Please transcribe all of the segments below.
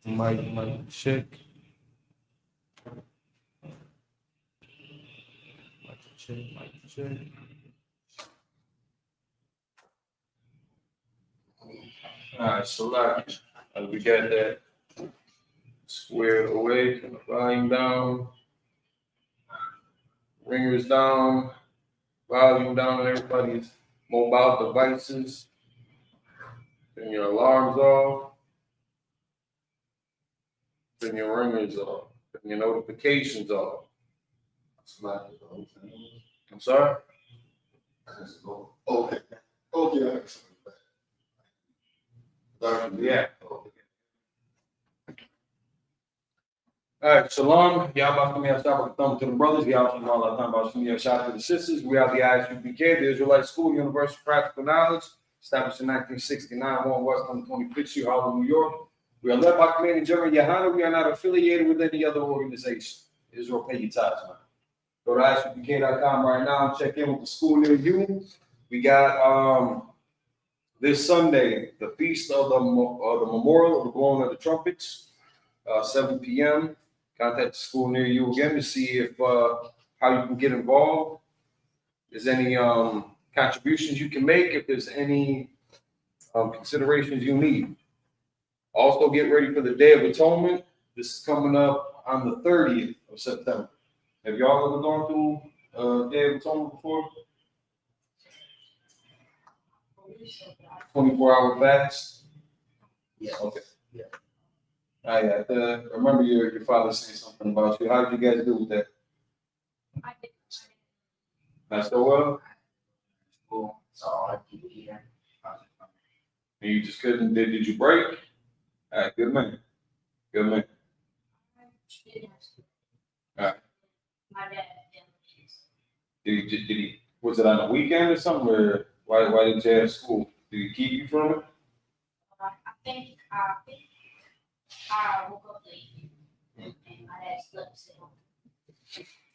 Mic check. Mic check. All right, so now we got that squared away, volume down, ringers down, volume down on everybody's mobile devices. Turn your alarms off. Turn your ringers off. Turn your notifications off. I'm sorry? Okay. Okay. Yeah. All right, shalom. Y'all about to start with the thumb to the brothers. Y'all from all our time about Shemia shout to the sisters. We are the Isupk, the Israelite School, Universal Practical Knowledge, established in 1969, 1 West on 25th Street, Harlem, New York. We are led by Commander General Yohana. We are not affiliated with any other organization. Israel, pay your tithes, man. Go to isupk.com right now and check in with the school near you. We got this Sunday the feast of the memorial of the blowing of the trumpets, 7 p.m. Contact the school near you again to see if how you can get involved. If there's any contributions you can make, if there's any considerations you need. Also, get ready for the Day of Atonement. This is coming up on the 30th of September. Have y'all ever gone through Day of Atonement before? 24-hour fast? Yeah. Okay. Yeah. I remember your father saying something about you. How did you guys do with that? Not so well? Cool. So I keep it here. And you just couldn't, did you break? All right, good man. Good man. All right. My dad. Did he, was it on the weekend or something? Or why did you have school? Did he keep you from it? I think I woke up late and my dad slept still.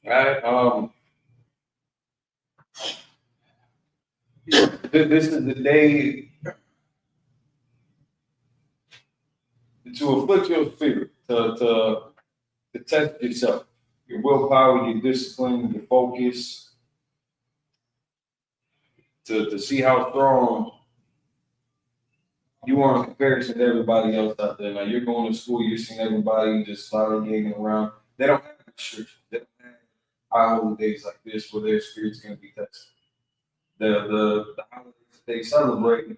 All right. This is the day to afflict your spirit, to test yourself, your willpower, your discipline, your focus, to see how strong you are in comparison to everybody else out there. Now you're going to school, you're seeing everybody just lollygagging around. They don't have restrictions. They don't have high holy days like this where their spirit's going to be tested. The holidays they celebrate,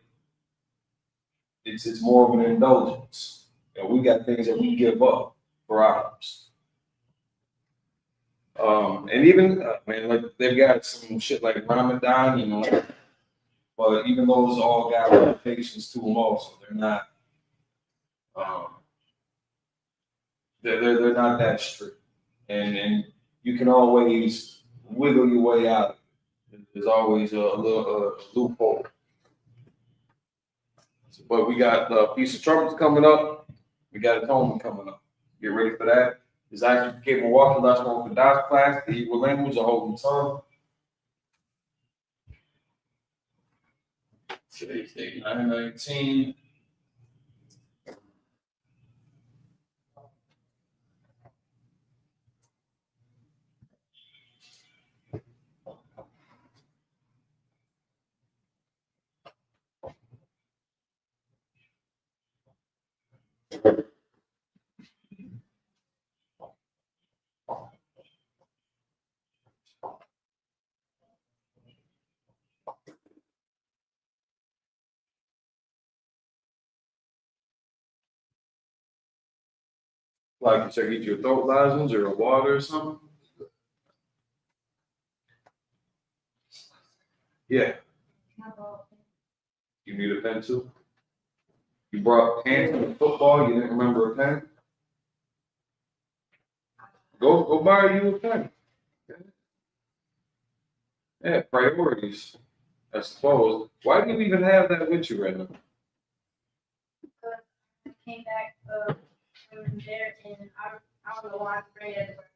it's more of an indulgence. And we got things that we give up for ours. And even like they've got some shit like Ramadan, you know, but even those all got limitations to them also. They're not they're not that strict. And you can always wiggle your way out. There's always a little loophole. But we got the Feast of Trumpets coming up. We got Atonement coming up. Get ready for that. There's actually Milwaukee, Lashawan Qadash class, the Hebrew language, the Holy Tongue. Today's date 9/19. Like, should I get you a throat lozenge or a water or something? Yeah. You need a pencil? You brought pants and football, you didn't remember a pen? Go buy you a pen. Yeah, priorities, I suppose. Why do you even have that with you right now? I came back from there and I don't know why I prayed everywhere.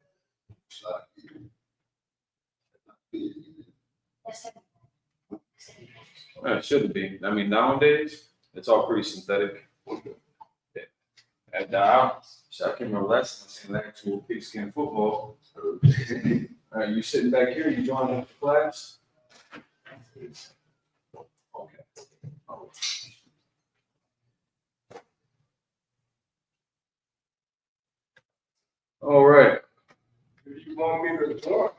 It shouldn't be. I mean, nowadays, it's all pretty synthetic. Yeah. At so I can remember last time seeing actual pigskin football. You sitting back here, you joining the class? Okay. All right. If you want me to join,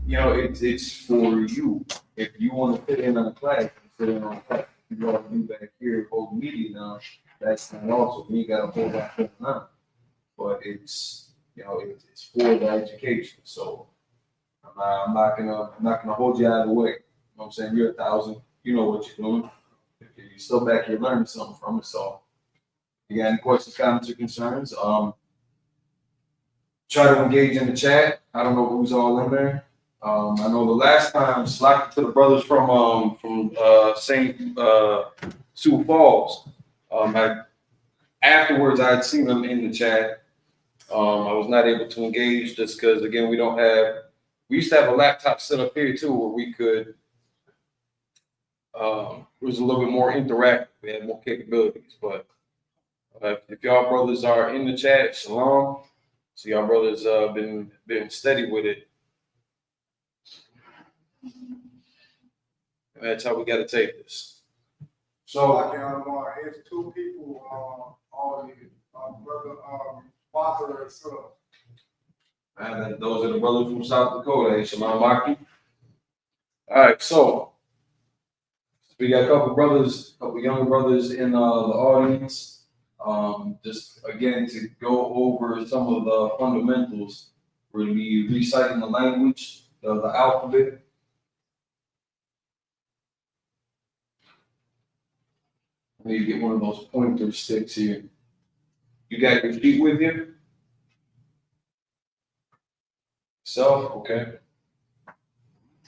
It's for you. If you want to fit in on a class, fit in on a class. If you want to be back here, hold media now, that's not also, we got to hold that going on. But it's for the education. So I'm not gonna hold you out of the way. You know what I'm saying? You're 1,000. You know what you're doing. If you're still back here learning something from it. So, you got any questions, comments, or concerns? Try to engage in the chat. I don't know who's all in there. I know the last time, slacking to the brothers from St. Sioux Falls. Afterwards, I had seen them in the chat. I was not able to engage just because, again, we don't have. We used to have a laptop set up here too, where we could. It was a little bit more interactive. We had more capabilities, but if y'all brothers are in the chat, shalom. So y'all brothers been steady with it. And that's how we got to take this. so I can, it's two people, all the, brother, father and son. And those are the brothers from South Dakota. Hey, shalom, Maki. All right, so we got a couple young brothers in the audience. Just again to go over some of the fundamentals. We're going to be reciting the language, the alphabet. I need to get one of those pointer sticks here. You got your sheet with you? So, okay.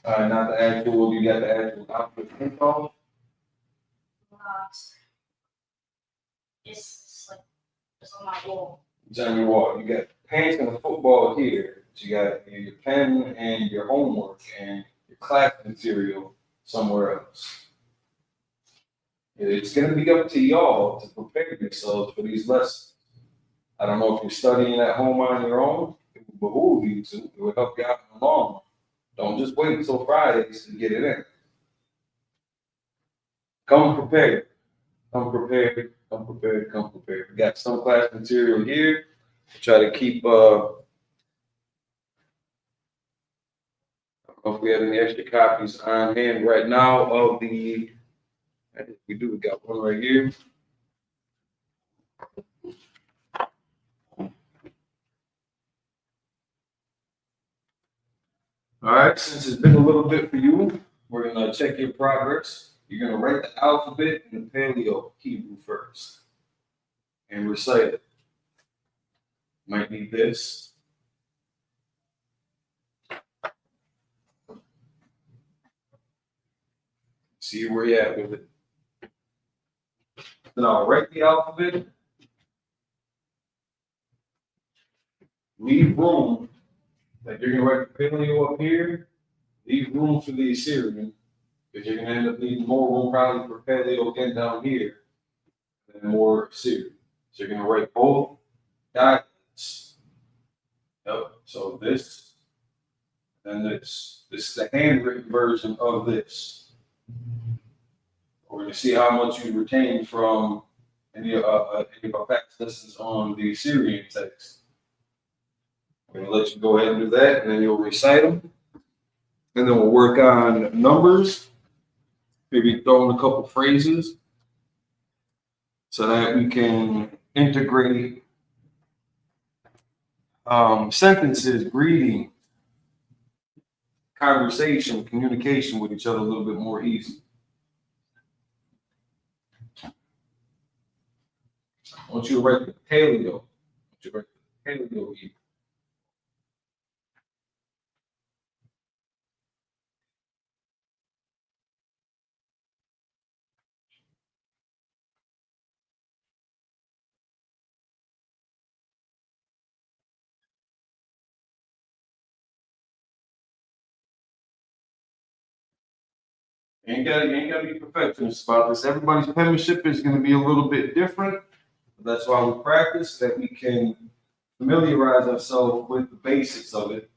All right, not the actual, you got the actual alphabet info? It's on my wall. It's on your wall. You got pants and a football here. So you got your pen and your homework and your class material somewhere else. It's going to be up to y'all to prepare yourselves for these lessons. I don't know if you're studying at home on your own. It would behoove you to. It would help you out in the long run. Don't just wait until Fridays to get it in. Come prepared. Come prepared. Come prepared. Come prepared. We got some class material here. Try to keep. I don't know if we have any extra copies on hand right now of the. I think we do. We got one right here. All right, since it's been a little bit for you, we're gonna check your progress. You're gonna write the alphabet in the Paleo Hebrew first and recite it. Might need this. See where you're at with it. Then I'll write the alphabet. Leave room. Like you're gonna write the Paleo up here. Leave room for the Assyrian. Because you're gonna end up needing more room probably for Paleo again down here. And more Assyrian. So you're gonna write both documents. Yep. So this and this. This is the handwritten version of this. We're going to see how much you retained from any of our past lessons on the Assyrian text. I'm going to let you go ahead and do that, and then you'll recite them. And then we'll work on numbers, maybe throw in a couple phrases so that we can integrate sentences, greeting, conversation, communication with each other a little bit more easy. I want you to write the Paleo. I want you to write the Paleo here. You ain't gotta be perfectionist about this. Everybody's penmanship is gonna be a little bit different. That's why we practice, that we can familiarize ourselves with the basics of it.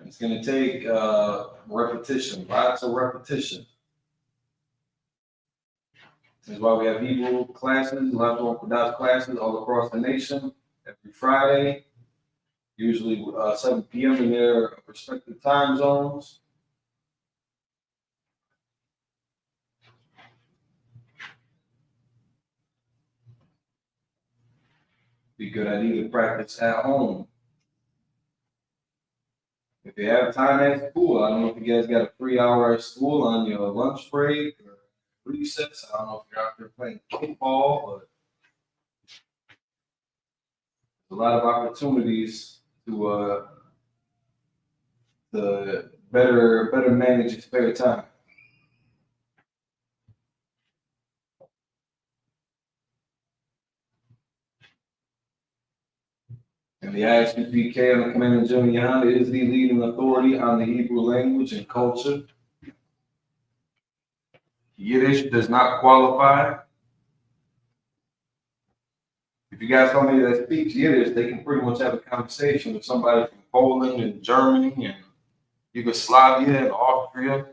It's gonna take repetition, lots of repetition. That's why we have Hebrew classes, Lashawan Qadash classes all across the nation every Friday, usually 7 p.m. in their respective time zones. Be a good idea to practice at home. If you have time at school, I don't know if you guys got a free hour at school on your lunch break or recess. I don't know if you're out there playing kickball, but there's a lot of opportunities to better manage your spare time. And the ISUPK on the Command and General Yan is the leading authority on the Hebrew language and culture. Yiddish does not qualify. If you got somebody that speaks Yiddish, they can pretty much have a conversation with somebody from Poland and Germany and Yugoslavia and Austria.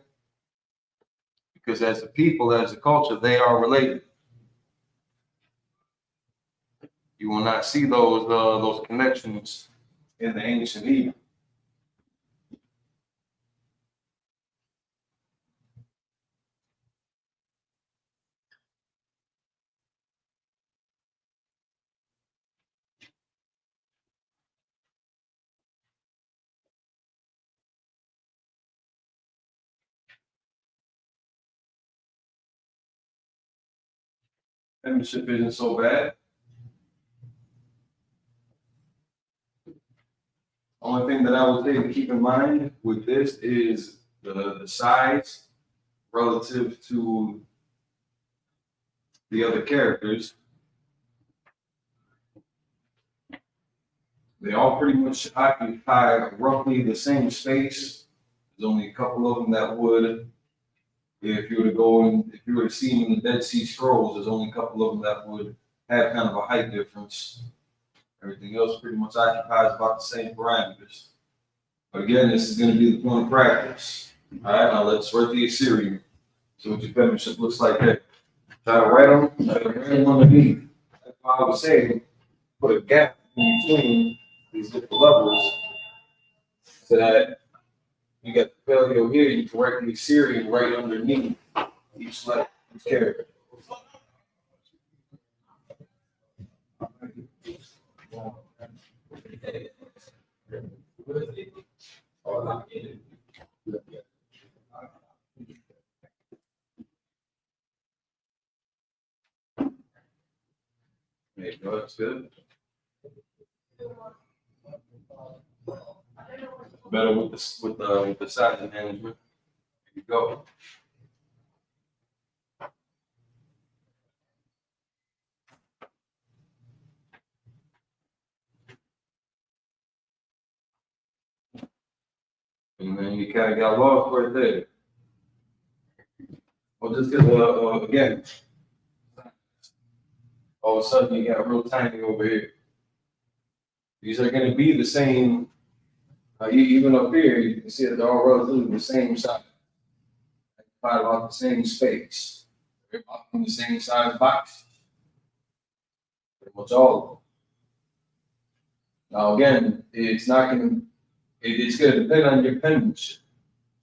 Because as a people, as a culture, they are related. You will not see those connections in the ancient Hebrew. Membership isn't so bad. Only thing that I would say to keep in mind with this is the size relative to the other characters. They all pretty much occupy roughly the same space. There's only a couple of them that would, if you were to see them in the Dead Sea Scrolls, there's only a couple of them that would have kind of a height difference. Everything else pretty much occupies about the same parameters. But again, this is going to be the point of practice. All right, now let's write the Assyrian. So what your penmanship looks like there. Try to write them underneath. That's why I was saying, put a gap in between these different levels so that you got the paleo here, you can write the Assyrian right underneath each letter, each character. There you go, that's good. Better with the size management. There you go. And then you kind of got lost right there. Well, just because again, all of a sudden you got real tiny over here. These are going to be the same. Even up here, you can see that they're all relatively the same size. About the same space. They're about in the same size box. Pretty much all of them. Now again, it's going to depend on your penmanship.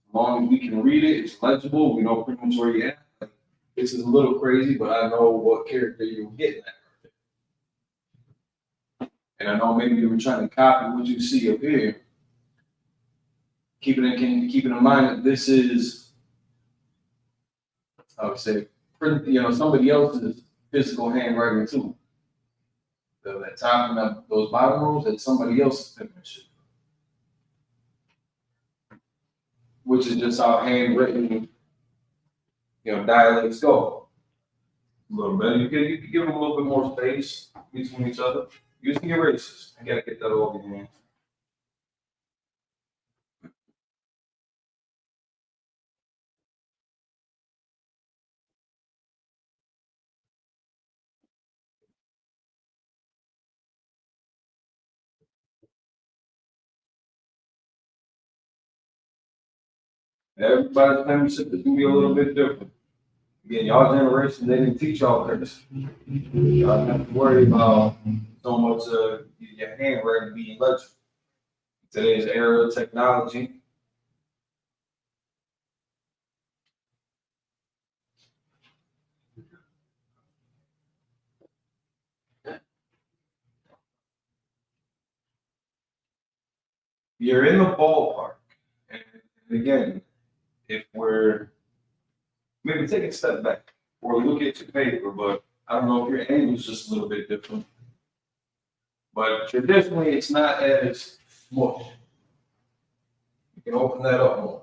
As long as we can read it, it's legible, we know pretty much where you're at. Like, this is a little crazy, but I know what character you're getting at. And I know maybe you were trying to copy what you see up here. Keeping in mind that this is, I would say, somebody else's physical handwriting too. So that top and those bottom rows, that's somebody else's penmanship. Which is just how handwritten, dialects go. A little bit. You can give them a little bit more space between each other. Using erasers. I gotta get that over here. Everybody's membership is gonna be a little bit different. Again, y'all generation, they didn't teach y'all this. Y'all don't have to worry about so much your handwriting being legible. Today's era of technology. You're in the ballpark. And again, if we're maybe take a step back or look at your paper, but I don't know if your angle's just a little bit different. But traditionally, it's not as much. You can open that up more.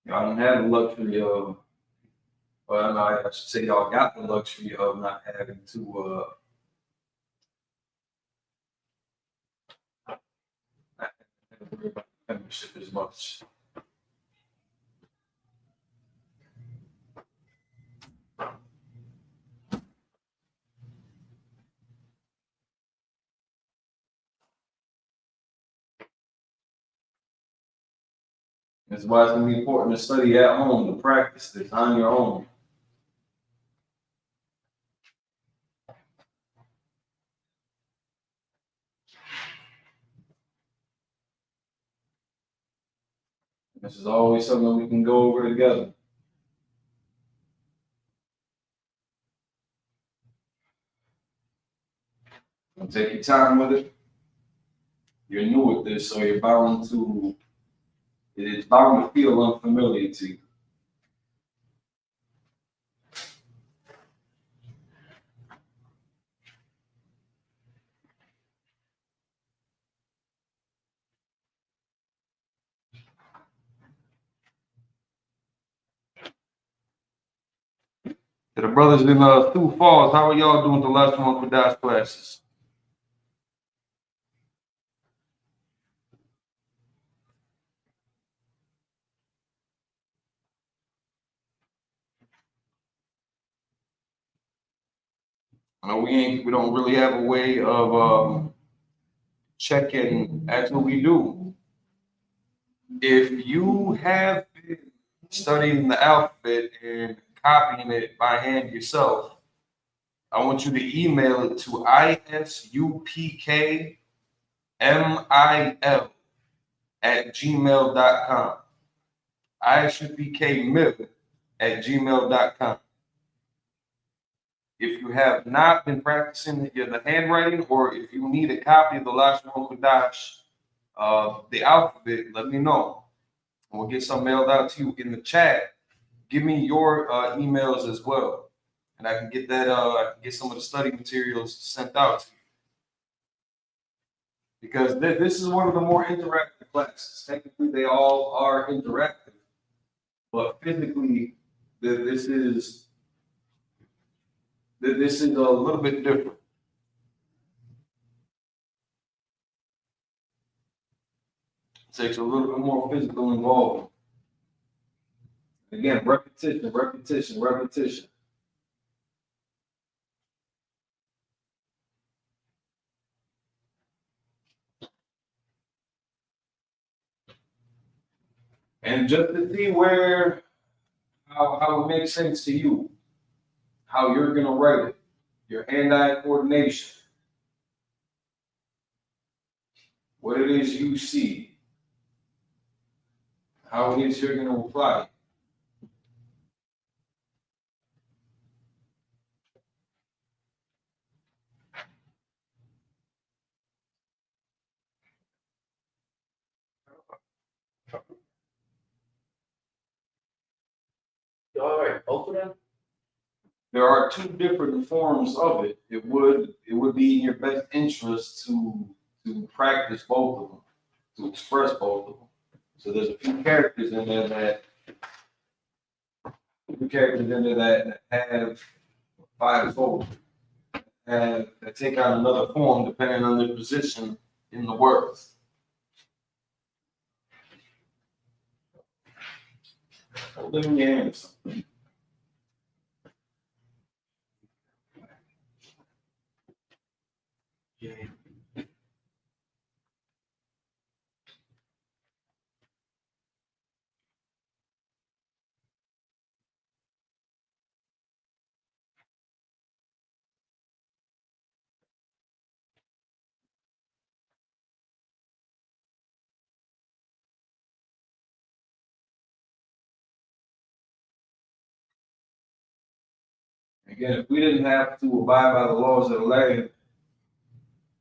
Y'all don't have the luxury of, well, no, I should say y'all got the luxury of not having to, not having to worry about membership as much. That's why it's going to be important to study at home, to practice this on your own. This is always something we can go over together. And take your time with it. You're new at this, so you're bound to, it's bound to feel unfamiliar to you. To the brothers in Sioux Falls, how are y'all doing the Lashawan Qadash classes? I know we don't really have a way of checking. Actually, we do. If you have been studying the alphabet and copying it by hand yourself, I want you to email it to isupkmil@gmail.com. isupkmil@gmail.com. If you have not been practicing the handwriting, or if you need a copy of the Lashawan Qadash, the alphabet, let me know. And we'll get some mailed out to you in the chat. Give me your emails as well, and I can get that. I can get some of the study materials sent out to you, because this is one of the more interactive classes. Technically, they all are interactive, but physically, this is a little bit different. It takes a little bit more physical involvement. Again, repetition, repetition, repetition. And just to see how it makes sense to you, how you're gonna write it, your hand-eye coordination, what it is you see, how it is you're gonna apply it. All right, both of them? There are two different forms of it. It would be in your best interest to practice both of them, to express both of them. So there's a few characters in there new characters in there that have fivefold, and that take on another form depending on their position in the world. Hold it in your hands. Yeah. Again, if we didn't have to abide by the laws of the land,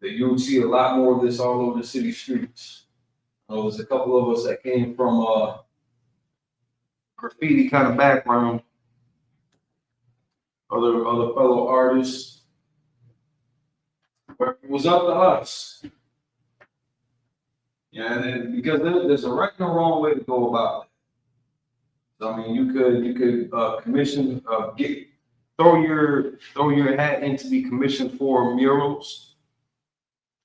then you would see a lot more of this all over the city streets. There's a couple of us that came from a graffiti kind of background, other fellow artists. But it was up to us. Yeah, and then, because there's a right and a wrong way to go about it. So, I mean, you could commission throw your hat in to be commissioned for murals.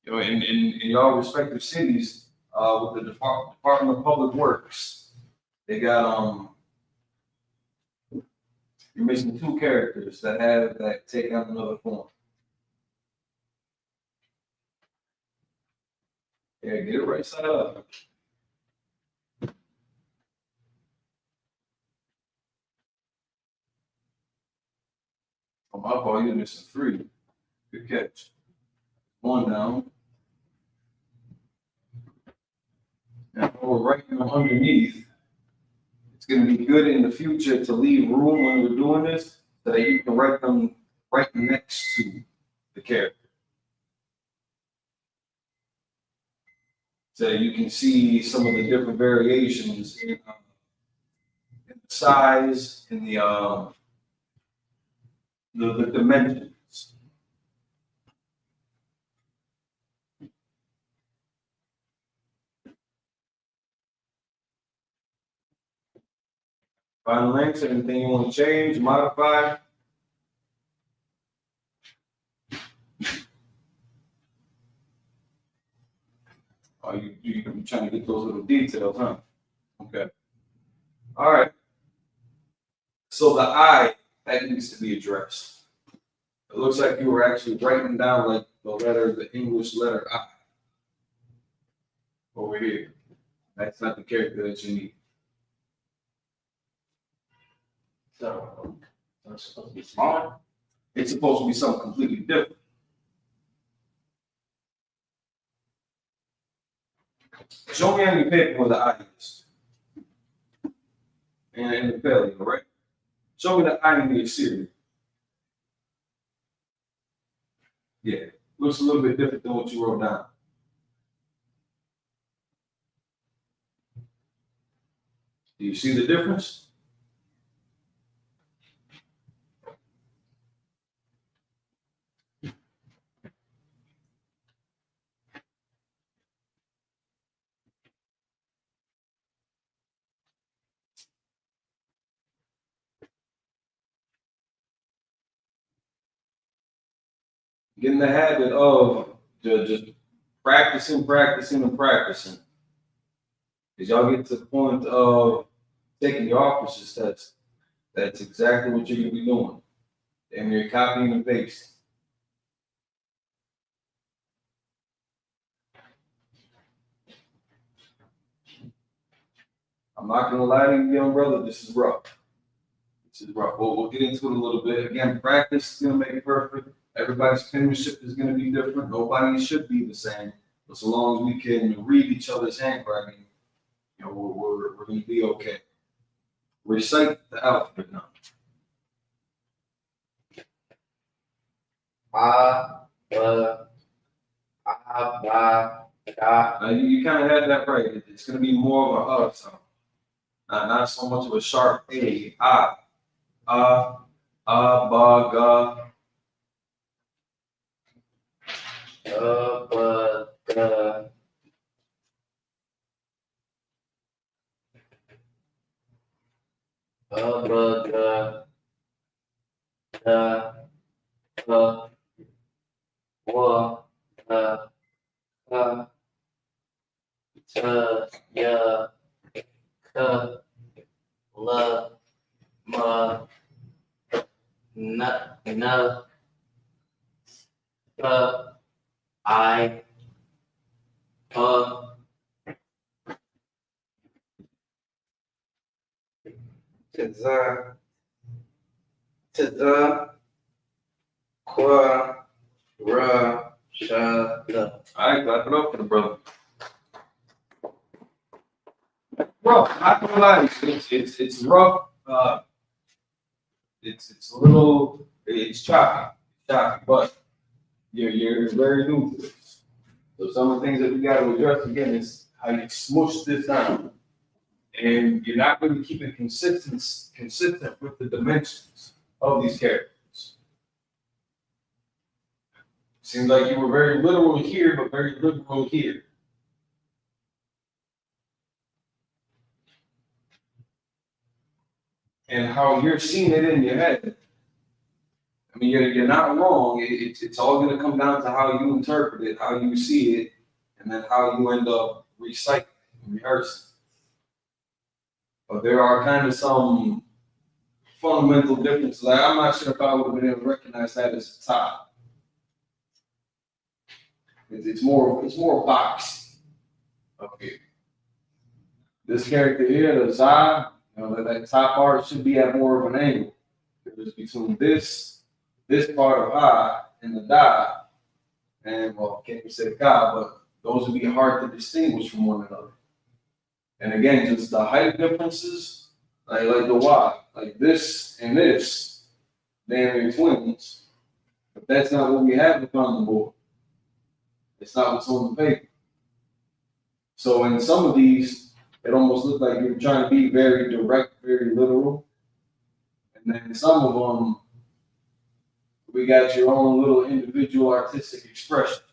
In y'all respective cities, with the Department of Public Works, they got you're missing two characters that take on another form. Yeah, get it right side up. Oh, my fault, you're missing three. Good catch. One down. And we're writing them underneath. It's going to be good in the future to leave room when we're doing this so that you can write them right next to the character. So you can see some of the different variations in the size, in the dimensions. Final links, anything you want to change, modify? Oh, you're trying to get those little details, huh? Okay. All right. So the I, that needs to be addressed. It looks like you were actually writing down like the English letter I over here. That's not the character that you need. So, it's supposed to be smaller. It's supposed to be something completely different. Show me on your paper where the I is. And the failure, right? Show me the I in the exterior. Yeah, looks a little bit different than what you wrote down. Do you see the difference? Get in the habit of just practicing. Because y'all get to the point of taking your officer's test. That's exactly what you're going to be doing. And you're copying and pasting. I'm not going to lie to you, young brother, this is rough. We'll get into it a little bit. Again, practice is going to make it perfect. Everybody's penmanship is going to be different. Nobody should be the same. But so long as we can read each other's handwriting, we're going to be okay. Recite the alphabet now. You kind of had that right. It's going to be more of a sound. Not so much of a sharp A. Ba, ga. Ba, ga. Ba, ga. wa ka ta ya ka la ma na ka I ta qua ra sha da. All right, clap it up for the brother. Rough. I feel like it's rough. It's a little choppy, but you're very new to this. So some of the things that we got to address again is how you smush this down, and you're not going to keep it consistent with the dimensions of these characters. Seems like you were very literal here, but very liberal here. And how you're seeing it in your head. I mean, you're not wrong. It's all going to come down to how you interpret it, how you see it, and then how you end up reciting and rehearsing. But there are kind of some fundamental differences. Like, I'm not sure if I would have been able to recognize that as a top. It's more boxy up here. This character here, the Zah, that top part should be at more of an angle. Because between this part of Ha and the Da, and well, can't even say Ka, but those would be hard to distinguish from one another. And again, just the height differences, like the Y, like this and this, they're twins. But that's not what we have on the board. It's not what's on the paper. So in some of these, it almost looked like you're trying to be very direct, very literal. And then some of them, we got your own little individual artistic expression.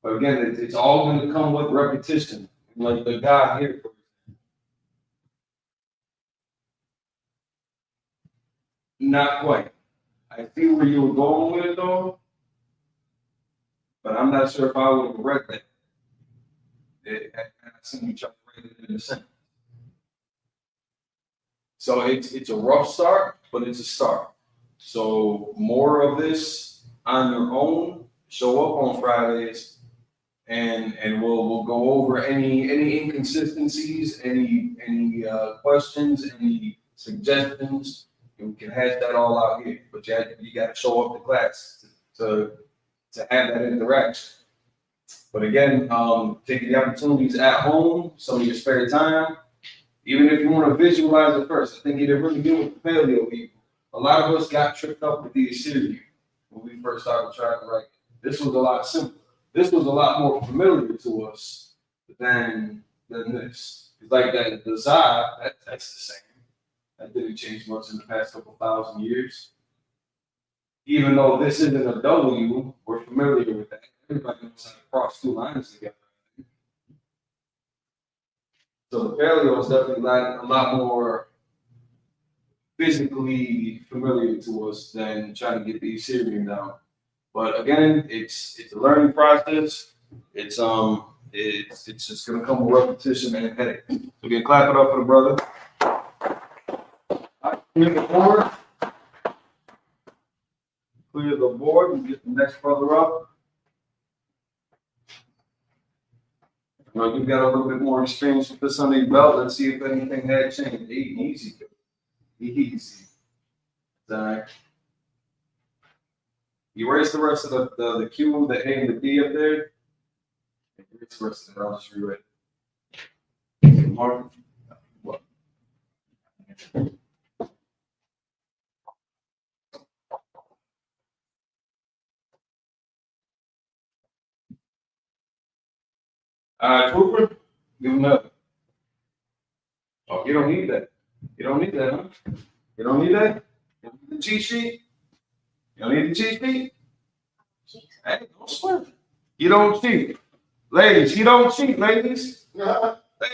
But again, it's all going to come with repetition. Like the guy here, not quite. I see where you were going with it though, but I'm not sure if I would have read that. I seen you try to write it in a sentence. So it's a rough start, but it's a start. So more of this on your own. Show up on Fridays, and we'll go over any inconsistencies, any questions, any suggestions, and we can hash that all out here. But you got to show up to class to have that interaction. But again, taking the opportunities at home, some of your spare time, even if you want to visualize it first. I think you did really good with the paleo people. A lot of us got tripped up with the Assyrian when we first started trying to write. This was a lot simpler. This was a lot more familiar to us than this. It's like that the Zah, that's the same. That didn't change much in the past couple thousand years. Even though this isn't a W, we're familiar with that. Everybody knows how to cross two lines together. So the paleo is definitely a lot more physically familiar to us than trying to get the Assyrian down. But again, it's a learning process. It's just gonna come with repetition and headache. So we can clap it up for the brother. Clear the board. Clear the board and get the next brother up. Well, you've got a little bit more experience with this under your belt. Let's see if anything had changed. Easy. Easy. All right. Erase the rest of the Q, the A, and the D up there. Erase the rest of it. I'll just rewrite it. Mark. What? Trooper, give him up. Oh, you don't need that. You don't need that, huh? You don't need that? You don't need the cheat sheet? You don't need the cheat sheet? Hey, don't sweat. You don't cheat. Ladies, you don't cheat, ladies.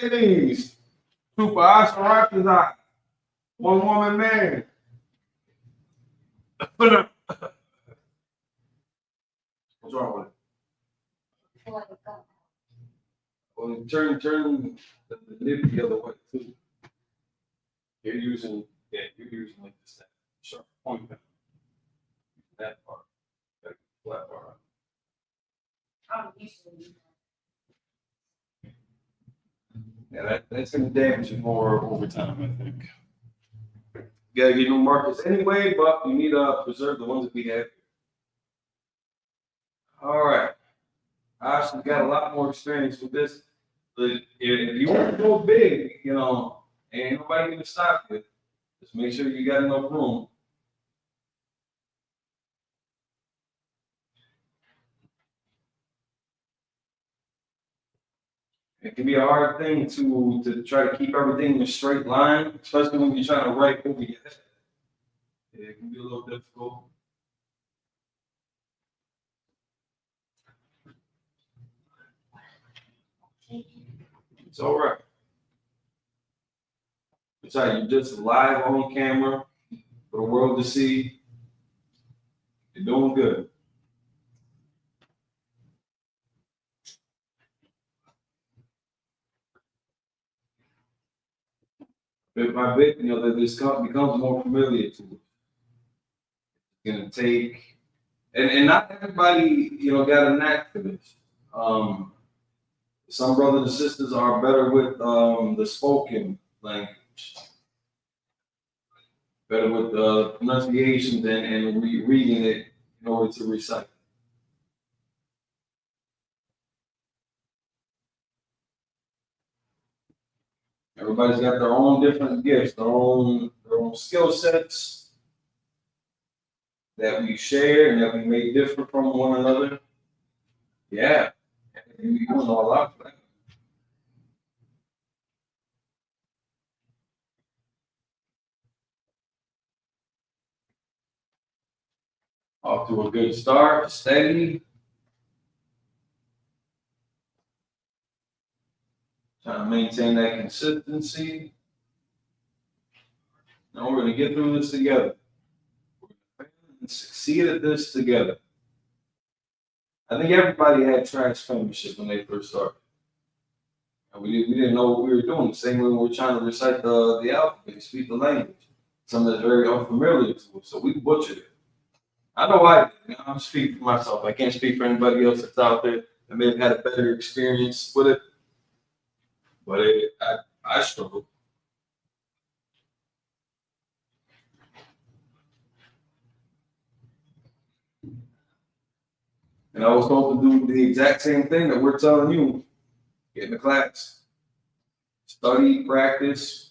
Ladies. Trooper, I shall rock his eye. One woman man. What's wrong with it? Like, uh, Well, turn the nib the other way too. You're using like this sharp point pen. That part, that flat part. I'm used to it. Yeah, that's gonna damage it more over time, I think. You gotta get new markers anyway, but you need to preserve the ones that we have. All right. Ashley got a lot more experience with this. But if you want to go big, ain't nobody gonna stop you. Just make sure you got enough room. It can be a hard thing to try to keep everything in a straight line, especially when you're trying to write over your head. It can be a little difficult. It's all right. It's all right. You're just live on camera for the world to see. You're doing good. Bit by bit, that this becomes more familiar to it. It's gonna take, and not everybody, got a knack for this. Some brothers and sisters are better with the spoken language, better with the pronunciations and reading it in order to recite. Everybody's got their own different gifts, their own skill sets that we share and that we make different from one another. Yeah, you know a lot for that. Off to a good start, steady. Trying to maintain that consistency. Now we're going to get through this together. We're going to succeed at this together. I think everybody had trash penmanship when they first started. And we didn't know what we were doing. The same way we were trying to recite the alphabet, speak the language. Something that's very unfamiliar to us. So we butchered it. I know I did. I'm speaking for myself. I can't speak for anybody else that's out there that may have had a better experience with it. But I struggled. And I was told to do the exact same thing that we're telling you. Get in the class. Study, practice.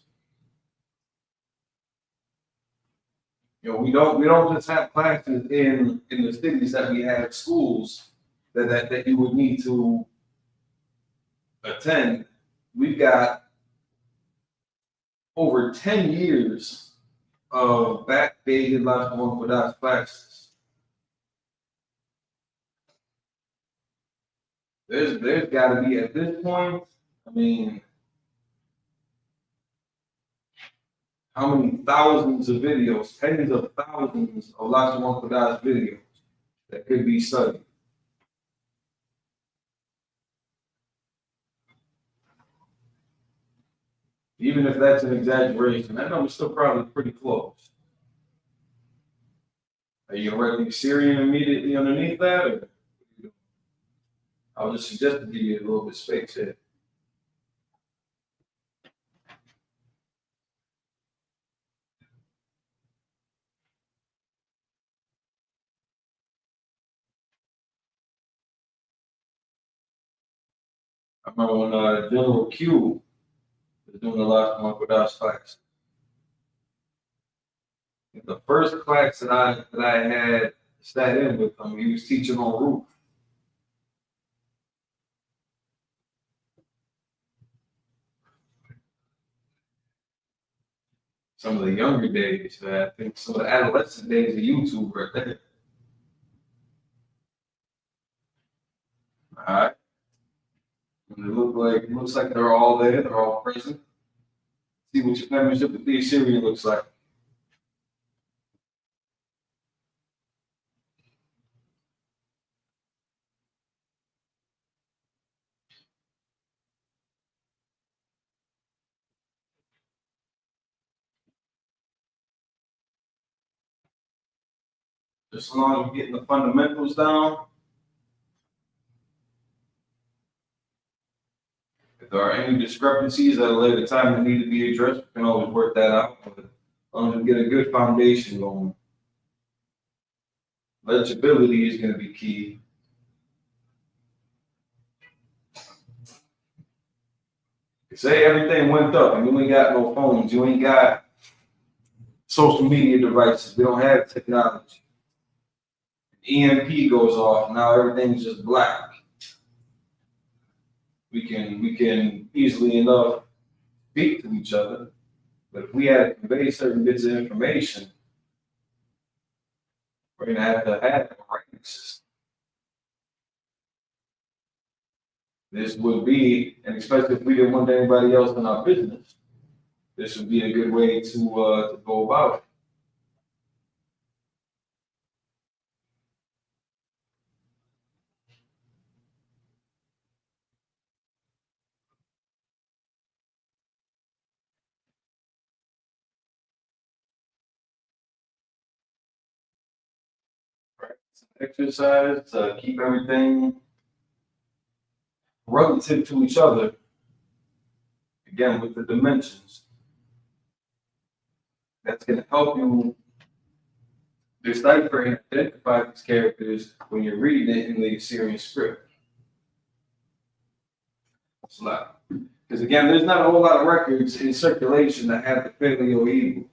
We don't just have classes in the cities that we have schools that you would need to attend. We've got over 10 years of backdated Lashawan Qadash classes. There's got to be at this point. I mean, how many thousands of videos, tens of thousands of Lashawan Qadash videos that could be studied. Even if that's an exaggeration, that number's still probably pretty close. Are you gonna write the Syrian immediately underneath that, or I would just suggest to give you a little bit of space here. I remember when General Q was doing the last one with us class. The first class that I had sat in with him, he was teaching on roof. Some of the younger days, I think some of the adolescent days of YouTube right there. All right. And looks like they're all there, they're all present. See what your membership with the Assyrian looks like. Just as long as we're getting the fundamentals down. If there are any discrepancies at a later time that need to be addressed, we can always work that out. But as long as we get a good foundation going, legibility is going to be key. Say everything went up and you ain't got no phones, you ain't got social media devices, we don't have technology. EMP goes off, now everything's just black. We can easily enough speak to each other, but if we had to convey certain bits of information, we're gonna have to have a writing system. This would be, and especially if we didn't want anybody else in our business, this would be a good way to go about it. Exercise to keep everything relative to each other. Again, with the dimensions, that's going to help you decipher and identify these characters when you're reading it in the Assyrian script. It's a lot. Because again, there's not a whole lot of records in circulation that have the Paleo Hebrew.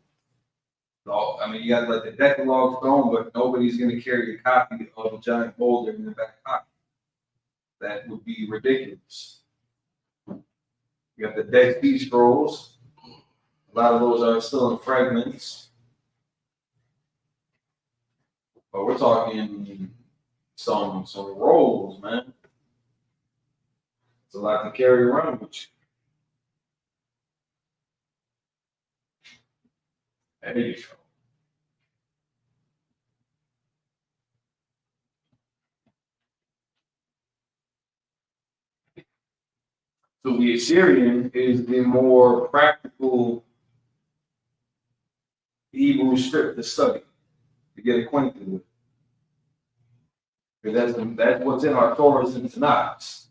So, I mean, you got like the Decalogue stone, but nobody's going to carry a copy of a giant boulder in their back pocket. That would be ridiculous. You got the Dead Sea Scrolls. A lot of those are still in fragments. But we're talking some rolls, man. It's a lot to carry around with you. There you go. So the Assyrian is the more practical Hebrew script to study, to get acquainted with. Because that's what's in our Torahs and Tanakhs.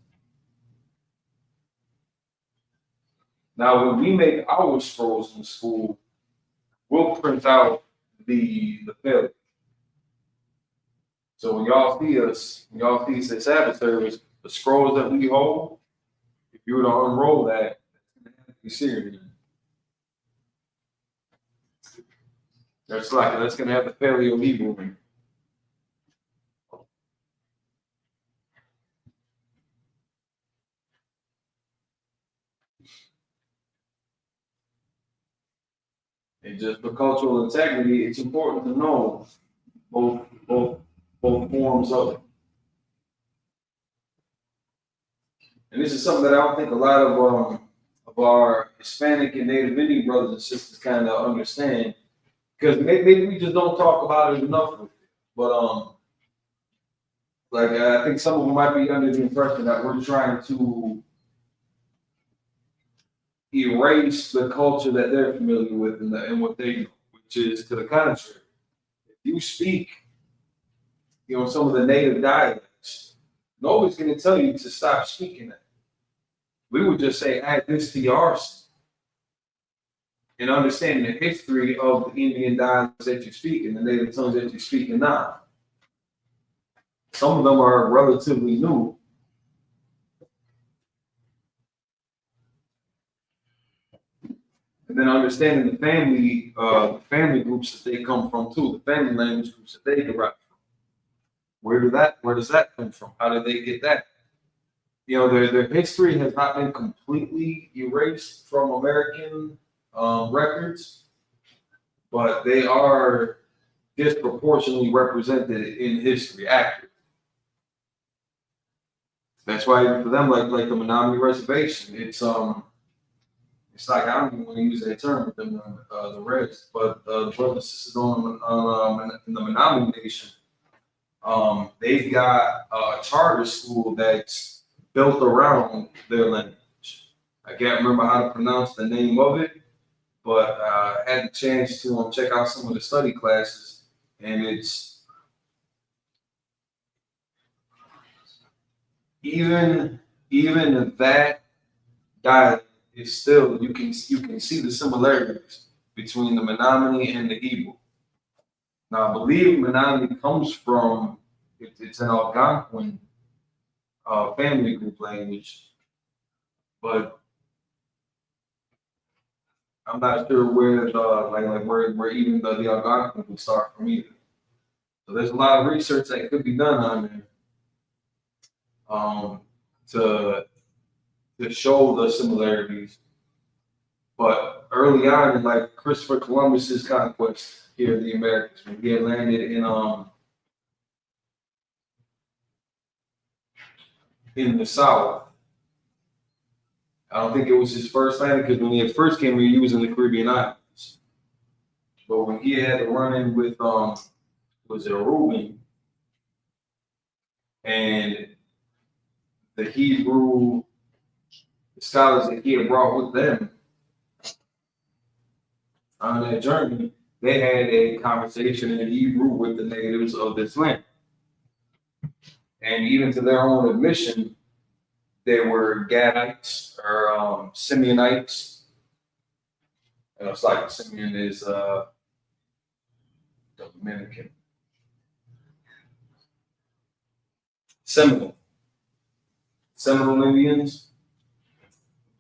Now, when we make our scrolls in school, we'll print out the failure. So when y'all see us at Sabbath service, the scrolls that we hold, if you were to unroll that, you see it. That's going to have the Paleo Hebrew in it. And just for cultural integrity, it's important to know both forms of it. And this is something that I don't think a lot of our Hispanic and Native Indian brothers and sisters kind of understand, because maybe we just don't talk about it enough. But I think some of them might be under the impression that we're trying to erase the culture that they're familiar with and what they know, which is to the contrary. If you speak, some of the native dialects, nobody's going to tell you to stop speaking that. We would just say, add this to your arsenal. And understanding the history of the Indian dialects that you speak and the native tongues that you're speaking now. Some of them are relatively new. And then understanding the family groups that they come from too, the family language groups that they derive from. Where does that come from? How did they get that? Their history has not been completely erased from American records, but they are disproportionately represented in history accurately. That's why for them, like the Menominee Reservation, it's like I don't even want to use that term with them, the Reds, but the brothers and sisters in the Menominee Nation, they've got a charter school that's built around their language. I can't remember how to pronounce the name of it, but I had the chance to check out some of the study classes, and it's even that dialect is still you can see the similarities between the Menominee and the Hebrew. Now, I believe Menominee comes from it's an Algonquin family group language, but I'm not sure where the like where even the Algonquin would start from either. So there's a lot of research that could be done on there to show the similarities. But early on, in like Christopher Columbus's conquest here in the Americas, when he had landed in the South, I don't think it was his first landing because when he had first came here, he was in the Caribbean islands. But when he had to run in with was it Reuben and the Hebrew scholars that he had brought with them on that journey, they had a conversation in Hebrew with the natives of this land. And even to their own admission, they were Gadites or Simeonites. And it's like Simeon is Dominican. Seminole Indians,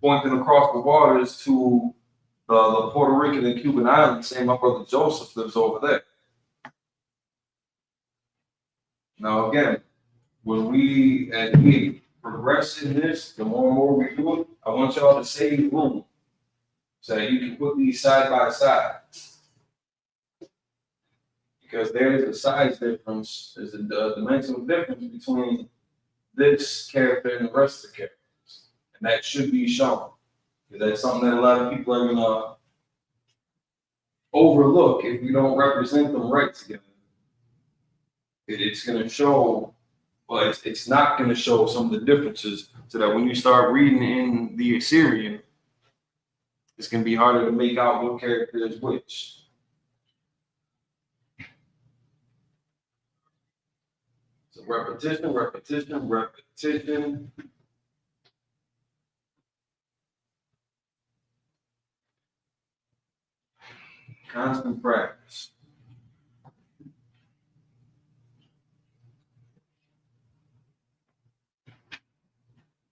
pointing across the waters to the Puerto Rican and Cuban islands, saying my brother Joseph lives over there. Now again, as we progress in this, the more and more we do it, I want y'all to save room so that you can put these side by side. Because there's a size difference, there's a dimensional difference between this character and the rest of the characters. And that should be shown. Because that's something that a lot of people are gonna overlook if we don't represent them right together. It's gonna show, but it's not gonna show some of the differences so that when you start reading in the Assyrian, it's gonna be harder to make out what character is which. So repetition. Constant practice.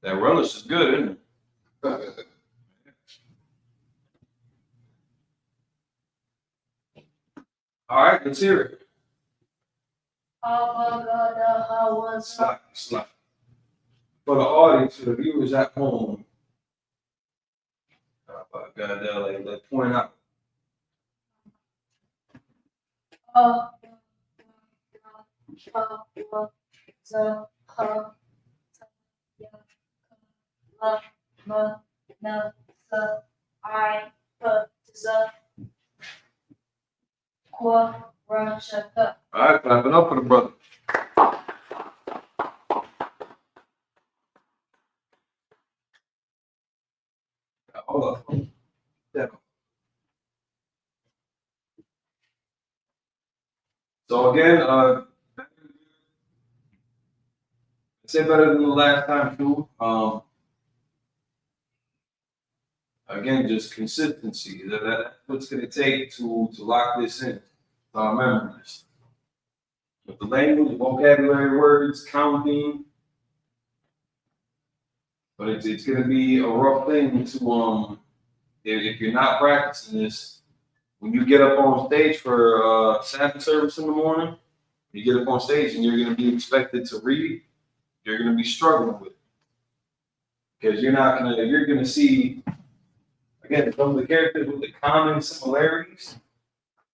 That relish is good, isn't it? All right, let's hear it. Slide. For the audience, for the viewers at home, let's point out. All right, clap it up for the brother. Hold up. So again, say better than the last time too. Again, just consistency. That's what's going to take to lock this in to our memories. With the language, vocabulary, words, counting. But it's going to be a rough thing to if you're not practicing this. When you get up on stage for Sabbath service in the morning, you get up on stage and you're going to be expected to read. You're going to be struggling with it because you're going to see, again, some of the characters with the common similarities.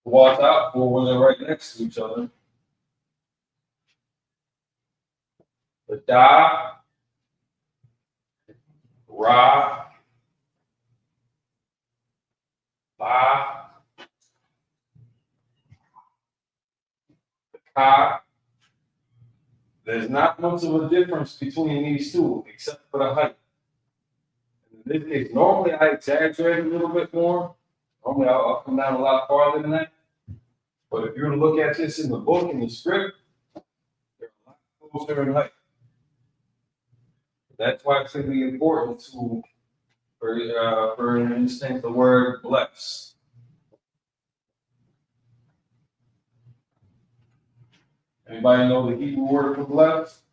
Watch out for when they're right next to each other. The Da, Ra, Ba, the Ka. There's not much of a difference between these two, except for the height. In this case, normally I exaggerate a little bit more. Normally I'll come down a lot farther than that. But if you were to look at this in the book, in the script, they're a lot closer in height. That's why it's going to be important to, for instance, the word bless. Anybody know the Hebrew word for bless?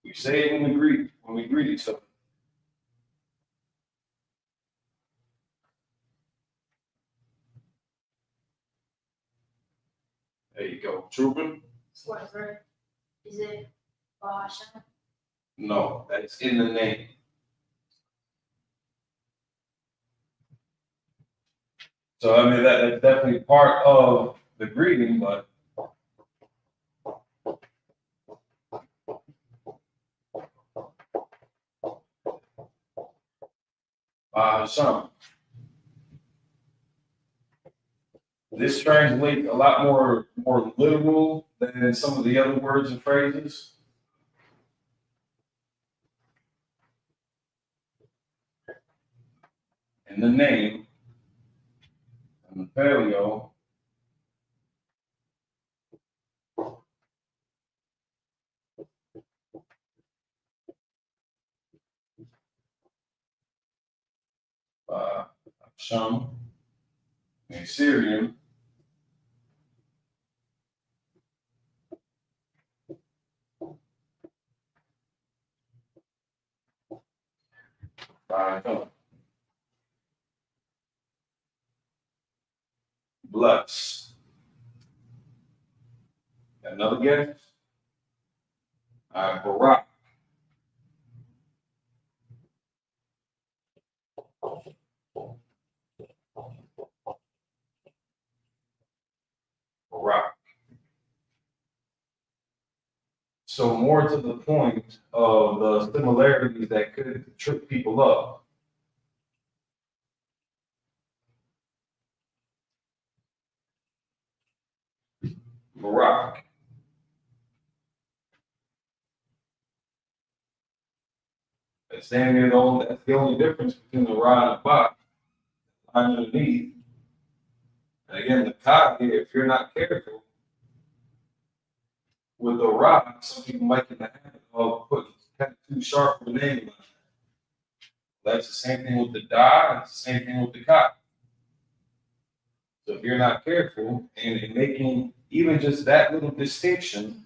We say it in the Greek when we greet each other. There you go. Trooper? What is it? Is it Lashawan? No, that's in the name. So I mean that's definitely part of the greeting, but some. This translates a lot more literal than some of the other words and phrases. In the name, and the paleo, Shum, and Syrian, bless. Another guess? Barak. Barak. So more to the point of the similarities that could trip people up. Barak. That's damn near that's the only difference between the Ra and the Ba. Line underneath. And again, the Ka here, if you're not careful with the Ra, some people might get the habit of putting kind of too sharp of a name on it. That's the same thing with the Da, it's the same thing with the Ka. So if you're not careful and in making even just that little distinction,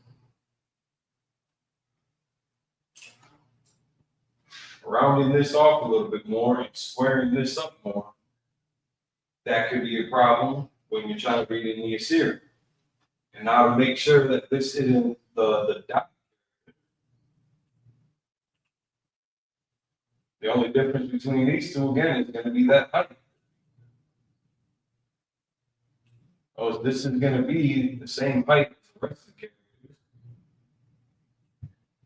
rounding this off a little bit more and squaring this up more, that could be a problem when you're trying to read in the Assyrian. And now to make sure that this isn't the dot. The only difference between these two, again, is going to be that height. Oh, this is going to be the same height as the rest of the characters.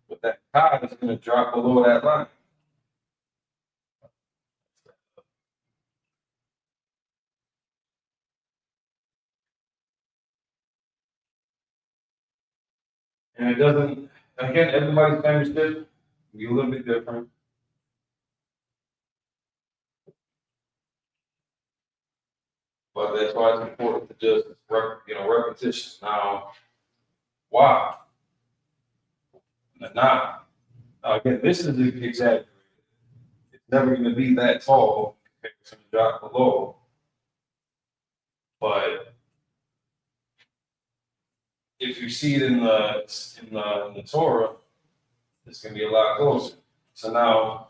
But that Ka is going to drop below that line. And it doesn't, again, everybody's manuscript will be a little bit different. But that's why it's important to just, repetition. Now, why? Now, again, this is exaggerated. It's never going to be that tall compared to the drop below. But if you see it in the Torah, it's going to be a lot closer. So now,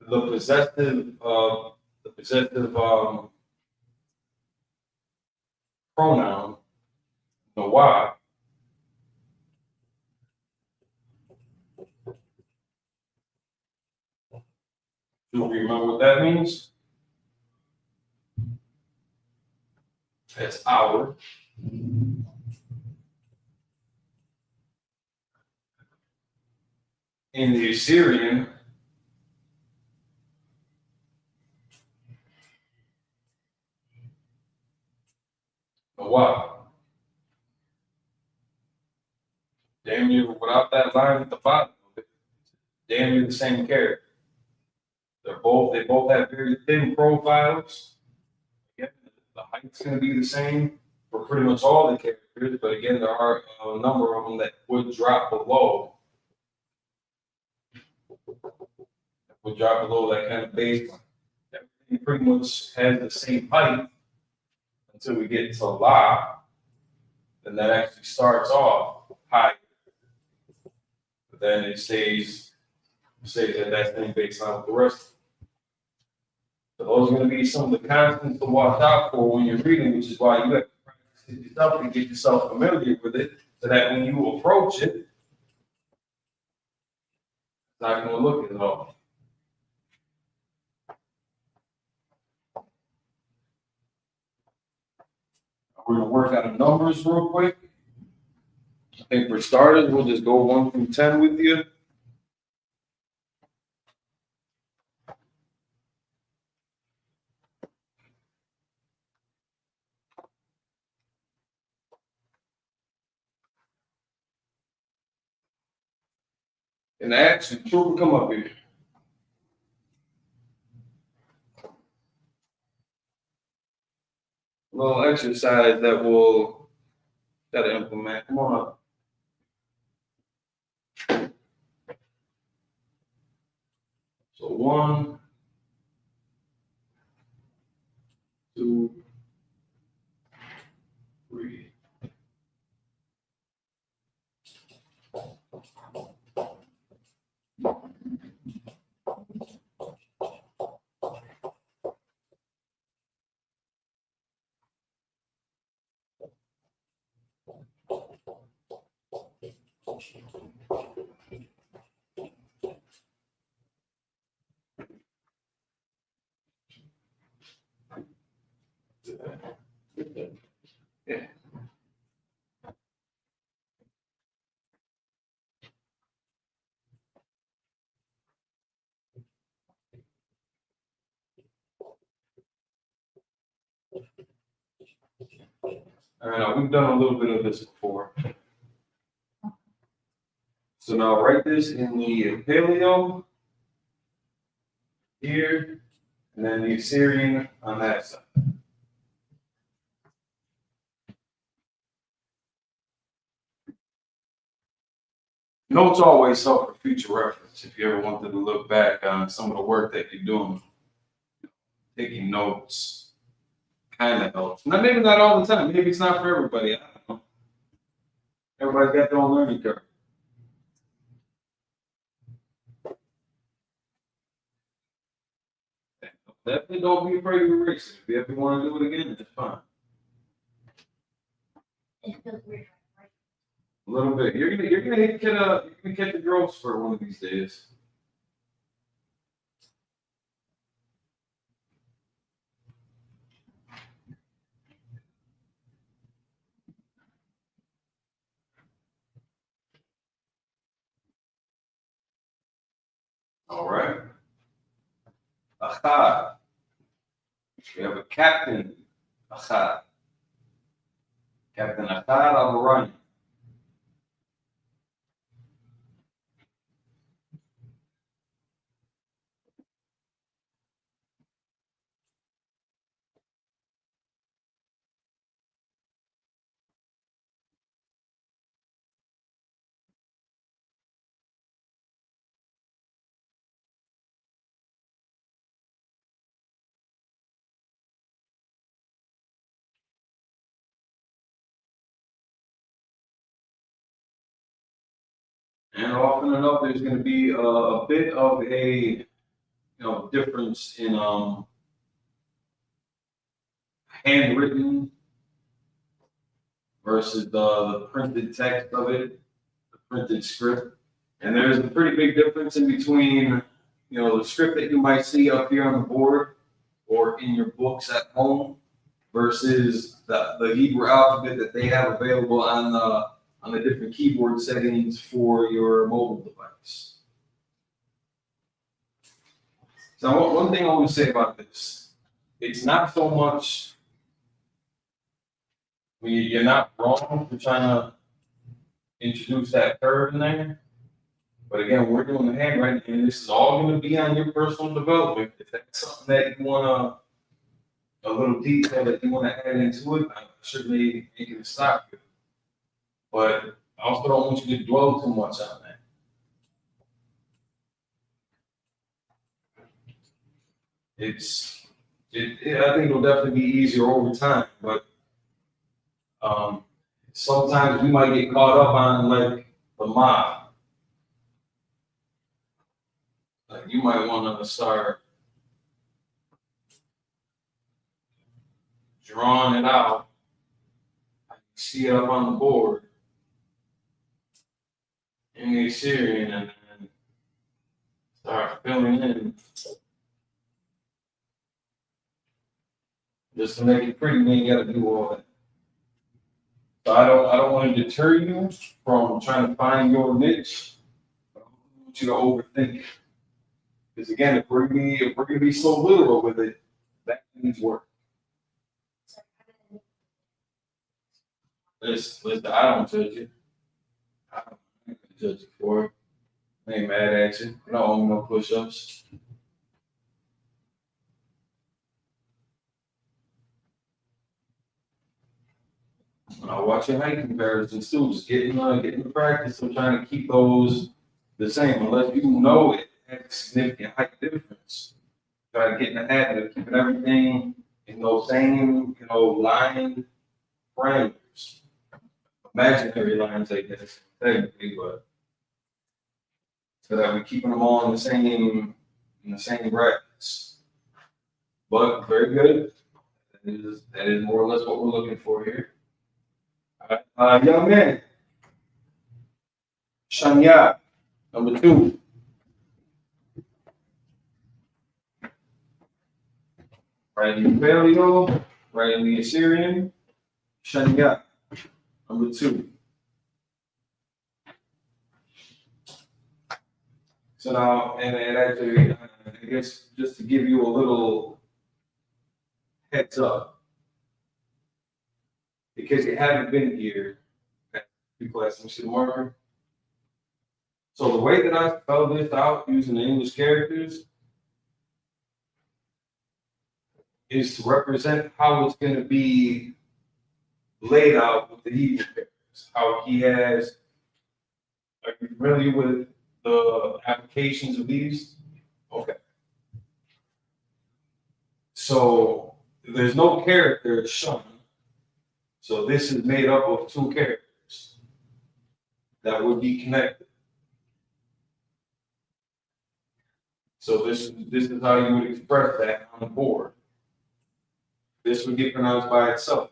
the possessive pronoun, the why, do you remember what that means? That's our. In the Assyrian, the why. Damn near without that line at the bottom of it, damn near the same character. They both have very thin profiles. Again, height's gonna be the same for pretty much all the characters, but again, there are a number of them that would drop below. Would drop below that kind of baseline. Everything pretty much has the same height until we get to La, then that actually starts off high. But then it stays at that same baseline with the rest. So those are going to be some of the constants to watch out for when you're reading, which is why you have to practice it yourself and get yourself familiar with it, so that when you approach it, it's not going to look as off. We're going to work out the numbers real quick. I think for starters, we'll just go 1 through 10 with you. And actually, Trooper, come up here. A little exercise that we'll gotta implement. Come on up. So 1, 2, 3. Yeah. All right, now we've done a little bit of this before. So now write this in the Paleo here, and then the Assyrian on that side. Notes always help for future reference. If you ever wanted to look back on some of the work that you're doing, taking notes kind of helps. Now, maybe not all the time. Maybe it's not for everybody. I don't know. Everybody's got their own learning curve. Definitely don't be afraid to erase it. If you ever want to do it again, it's fine. It feels weird. A little bit. You're gonna catch a growth spurt one of these days. All right. Achad. We have a captain. Achad. Captain Achad al-Rani. And often enough, there's going to be a bit of a difference in handwritten versus the printed text of it, the printed script. And there's a pretty big difference in between the script that you might see up here on the board or in your books at home versus the Hebrew alphabet that they have available on the different keyboard settings for your mobile device. So one thing I want to say about this, it's not so much, you're not wrong for trying to introduce that curve in there. But again, we're doing the handwriting, and this is all going to be on your personal development. If that's something that you want a little detail that you want to add into it, I should maybe make it a stop here. But I also don't want you to dwell too much on that. I think it'll definitely be easier over time, but sometimes we might get caught up on like the mob. Like you might want to start drawing it out. See it up on the board in the Assyrian and then start filling in. Just to make it pretty, you ain't gotta do all that. So I don't want to deter you from trying to find your niche. I don't want you to overthink it. Because again, if we're gonna be so literal with it, that needs work. Listen, I don't judge you. I don't judge you for it. I ain't mad at you. I don't owe no push-ups. I watch your height comparisons too. Just getting the practice of trying to keep those the same, unless you know it has a significant height difference. Try to get in the habit of keeping everything in those same, line parameters. Imaginary lines, I guess, technically, but so that we're keeping them all in the same brackets. But very good. That is more or less what we're looking for here. Young man, Shanya, number 2. Right in the Paleo, right in the Assyrian, Shanya, number 2. So now, and actually, I guess just to give you a little heads up, because you haven't been here, people ask me to marker. So the way that I spell this out using the English characters is to represent how it's going to be laid out with the Hebrew characters. How he has, are you familiar with the applications of these? Okay. So there's no character shown. So this is made up of 2 characters that would be connected. So this is how you would express that on the board. This would get pronounced by itself.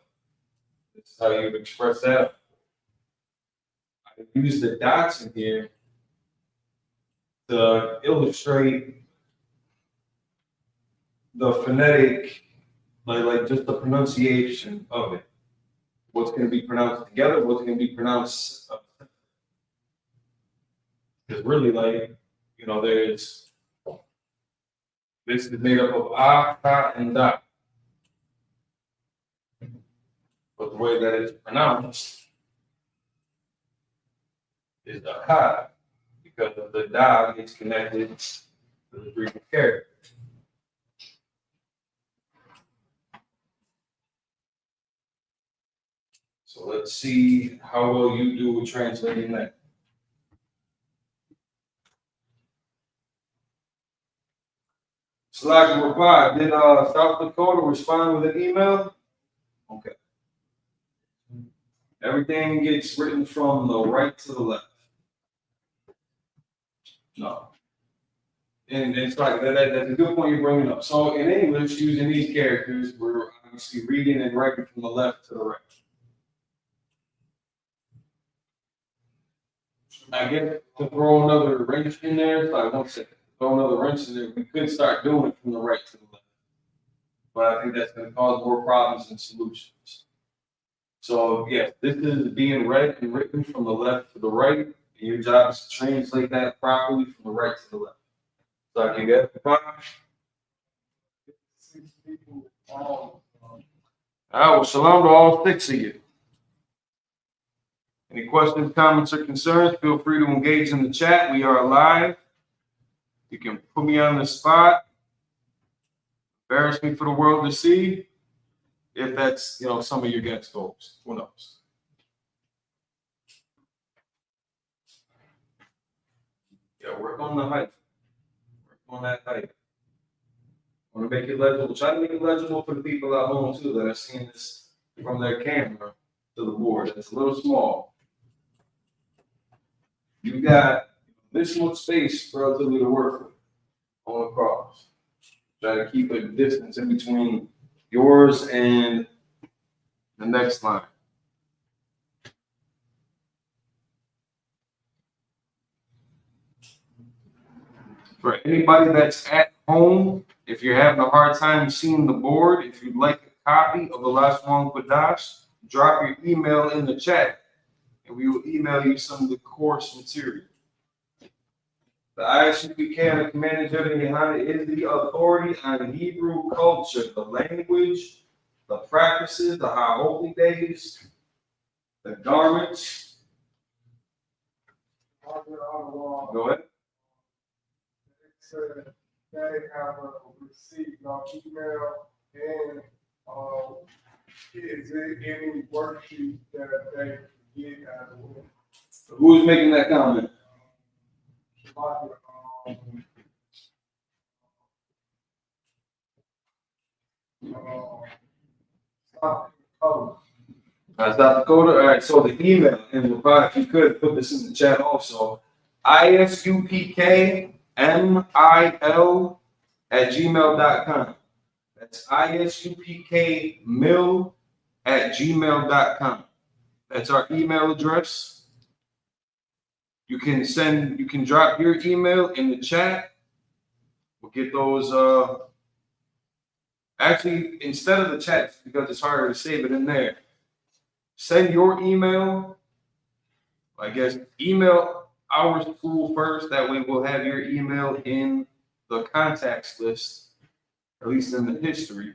This is how you would express that. I use the dots in here to illustrate the phonetic, like just the pronunciation of it. What's going to be pronounced together, what's going to be pronounced. Because really, there's, this is made up of ah, ta, and da. But the way that it's pronounced is the ha, because the da gets connected to the Greek character. So let's see how well you do with translating that. Slack reply. Did South Dakota respond with an email? Okay. Everything gets written from the right to the left. No. And it's like that's a good point you're bringing up. So in English, using these characters, we're obviously reading and writing from the left to the right. I guess to throw another wrench in there, so I won't say throw another wrench in there, we could start doing it from the right to the left. But I think that's going to cause more problems than solutions. So yes, this is being read and written from the left to the right. And your job is to translate that properly from the right to the left. So I can get the problem. 6 people, all. All right, well, shalom to all 6 of you. Any questions, comments, or concerns, feel free to engage in the chat. We are live. You can put me on the spot, embarrass me for the world to see, if that's, some of your guest goals. Who knows? Yeah, work on the height. Work on that height. Want to make it legible. Try to make it legible for the people at home too that are seeing this from their camera to the board. It's a little small. You got this much space relatively to work with on the cross. Try to keep a distance in between yours and the next line. For anybody that's at home, if you're having a hard time seeing the board, if you'd like a copy of the Lashawan Qadash, drop your email in the chat, and we will email you some of the course material. The Isupk and the Commanding General Yohana is the authority on Hebrew culture, the language, the practices, the high holy days, the garments. Go ahead. They have received email and is there any worksheet that they get as well? Who's making that comment? South Dakota. All right, so the email, and we'll probably, if you could put this in the chat also, isupkmil@gmail.com. That's isupkmil@gmail.com. That's our email address. You can drop your email in the chat. We'll get those, actually, instead of the chat, because it's harder to save it in there, send your email, I guess, email our school first. That way we'll have your email in the contacts list, at least in the history.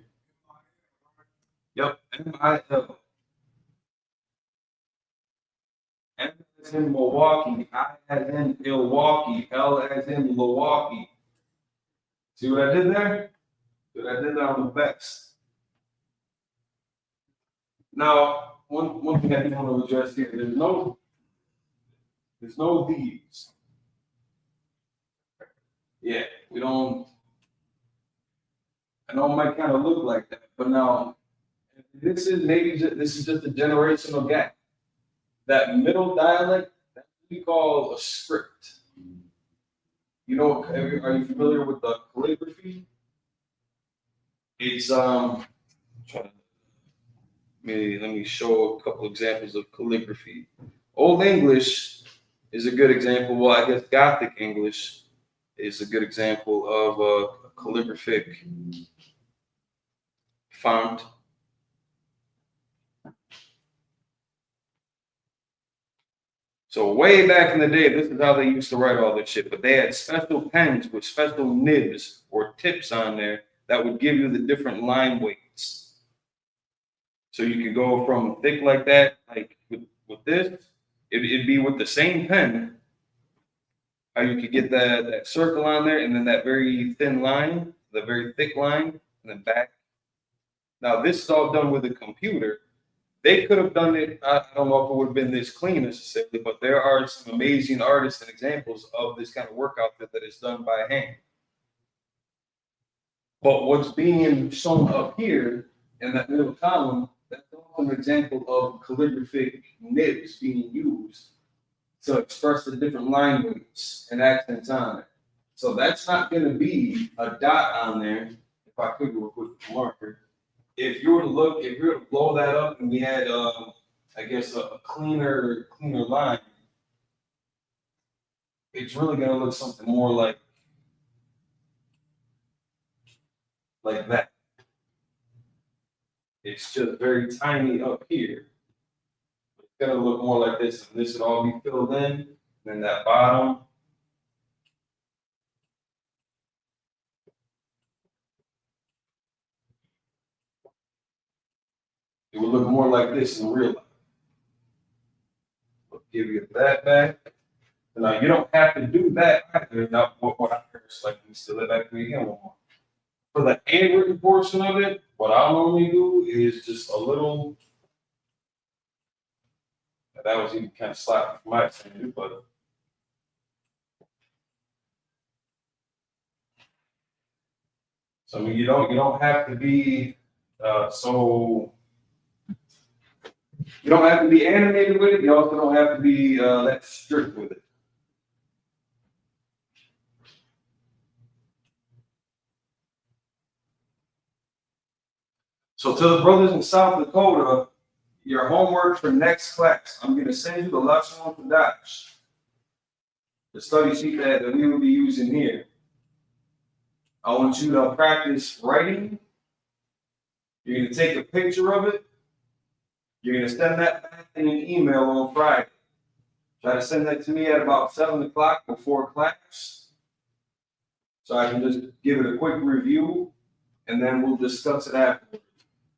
Yep, MIL. M as in Milwaukee, I as in Milwaukee, L as in Milwaukee. See what I did there? I did that on the best. Now, one thing I do want to address here, there's no these. Yeah, we don't. I know it might kind of look like that, but now this is just a generational gap. That middle dialect, that we call a script. You know, are you familiar with the calligraphy? It's maybe let me show a couple examples of calligraphy. Old English is a good example. Well, I guess Gothic English is a good example of a calligraphic font. So way back in the day, this is how they used to write all this shit. But they had special pens with special nibs or tips on there that would give you the different line weights. So you could go from thick like that, like with this, it'd be with the same pen. How you could get that circle on there, and then that very thin line, the very thick line, and then back. Now this is all done with a computer. They could have done it. I don't know if it would have been this clean necessarily, but there are some amazing artists and examples of this kind of work out there that is done by hand. But what's being shown up here in that middle column, that's also an example of calligraphic nibs being used to express the different line weights and accents on it. So that's not going to be a dot on there. If I could go with the marker. If you were to blow that up and we had, I guess, a cleaner line, it's really going to look something more like that. It's just very tiny up here. It's going to look more like this, and this would all be filled in. And then that bottom. It would look more like this in real life. I'll give you that back. Now you don't have to do that either. Now what I like me still it back to me again one more. For the handwritten portion of it, What I'll normally do is just a little. That was even kind of slapping from my standard, but so I mean, you don't have to be so you don't have to be animated with it. You also don't have to be that strict with it. So to the brothers in South Dakota, your homework for next class, I'm going to send you the Lashawan Qadash, the study sheet that we will be using here. I want you to practice writing. You're going to take a picture of it. You're going to send that back in an email on Friday. Try to send that to me at about 7 o'clock before class, so I can just give it a quick review, and then we'll discuss it afterwards.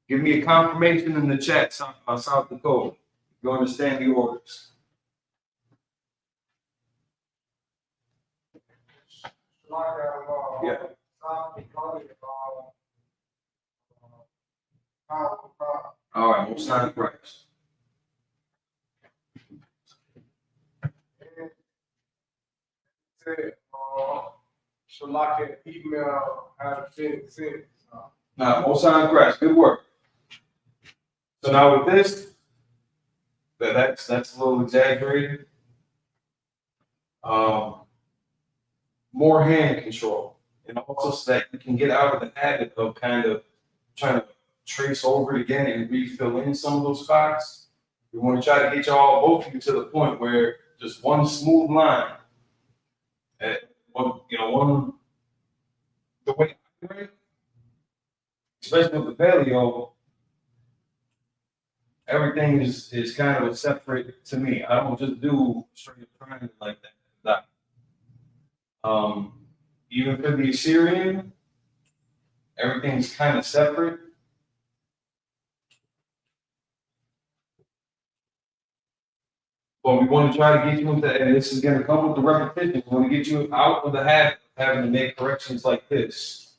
Give me a confirmation in the chat, South Dakota. You understand the orders. Yeah. All right, we'll sign the price. Shalaka email out of sent. Now, we'll sign the price. Good work. So now with this, that's a little exaggerated. More hand control, and also so that you can get out of the habit of kind of trying to trace over it again and refill in some of those spots. We want to try to get both of you to the point where just one smooth line, one the way I write, especially with the paleo, everything is kind of separate to me. I don't just do straight triangle like that. Even for the Assyrian, everything's kind of separate. But we want to try to get you into, and this is going to come with the repetition. We want to get you out of the habit of having to make corrections like this.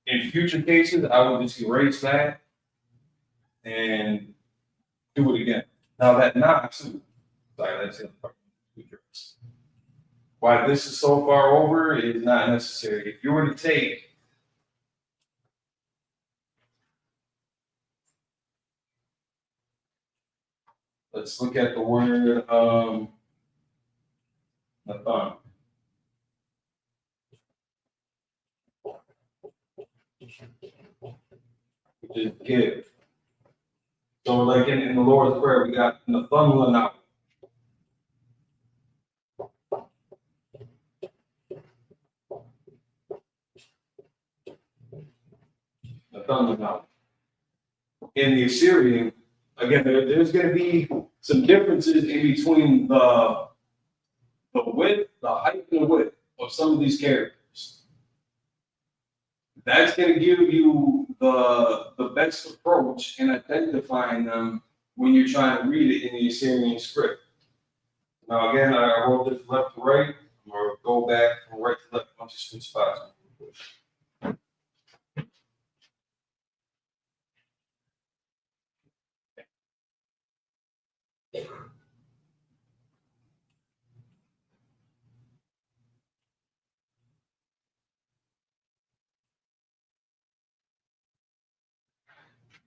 In future cases, I will just erase that and do it again. Now that that's it. Why this is so far over is not necessary. If you were to take let's look at the word Nathan. Which is give. So like in the Lord's Prayer, we got Nathan Lanau. In the Assyrian, again, there's going to be some differences in between the width, the height, and the width of some of these characters. That's going to give you the best approach in identifying them when you're trying to read it in the Assyrian script. Now, again, I wrote this left to right, or go back from right to left, a bunch of switch spots.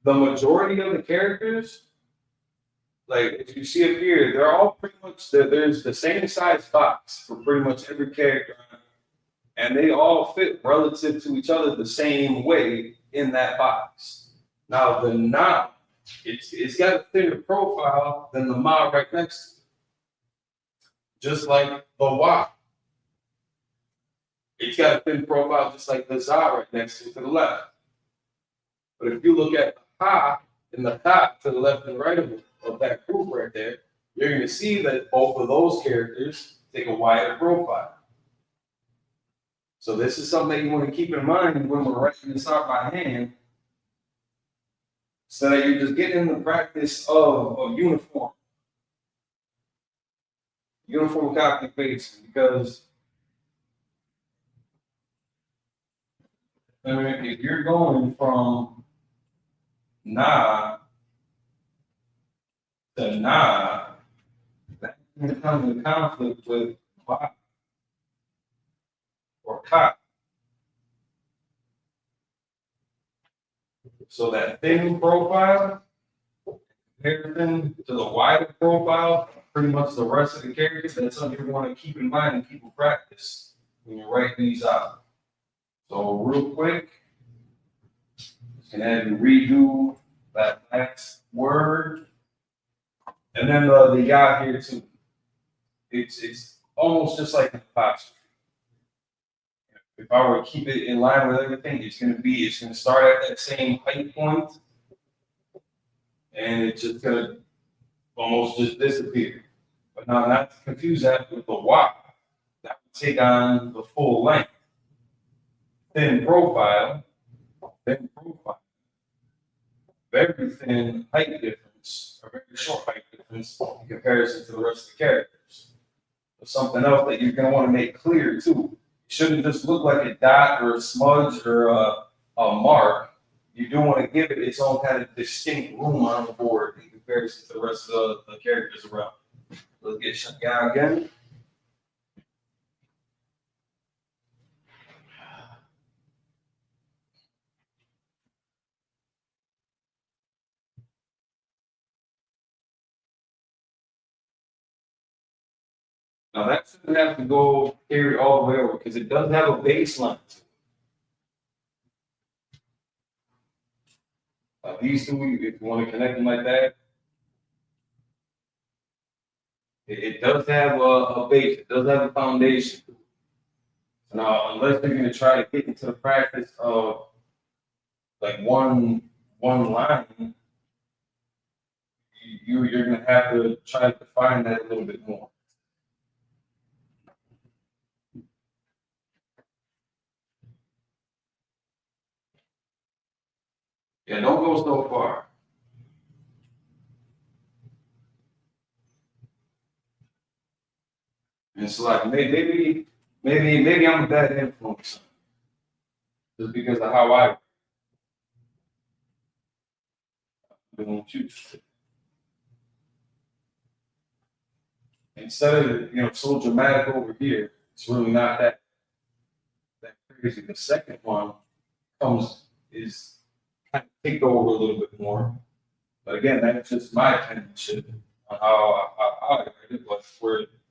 The majority of the characters, like if you see up here, they're all pretty much there's the same size box for pretty much every character, and they all fit relative to each other the same way in that box. Now the Na, it's got a thinner profile than the Ma right next to it. Just like the Wa. It's got a thin profile just like the Za right next to it to the left. But if you look at the Ha in the top to the left and right of that group right there, you're going to see that both of those characters take a wider profile. So this is something that you want to keep in mind when we're writing this out by hand, so that you're just getting in the practice of uniform copy pasting, because I mean, if you're going from nah to nah, that can come in conflict with ba or ka. So that thin profile, comparison to the wider profile, pretty much the rest of the characters, that's something you want to keep in mind and keep in practice when you write these out. So real quick, can have you redo that last word, and then the ya here too. It's almost just like an apostrophe. If I were to keep it in line with everything, it's gonna start at that same height point, and it's just gonna almost just disappear. But now not to confuse that with the Y. That would take on the full length. Thin profile, very thin height difference, a very short height difference in comparison to the rest of the characters. But something else that you're gonna want to make clear too. It shouldn't just look like a dot or a smudge or a mark. You do want to give it its own kind of distinct room on the board in comparison to the rest of the characters around. Let's get shut down again. Now that shouldn't have to go carry all the way over because it does have a baseline. These two, if you want to connect them like that, it does have a base. It does have a foundation. Now, unless you're going to try to get into the practice of like one line, you're going to have to try to define that a little bit more. Yeah, don't go so far. And it's like maybe I'm a bad influence just because of how I don't you. Instead of so dramatic over here, it's really not that crazy. The second one is kind of take over a little bit more. But again, that's just my penmanship on how I write it, but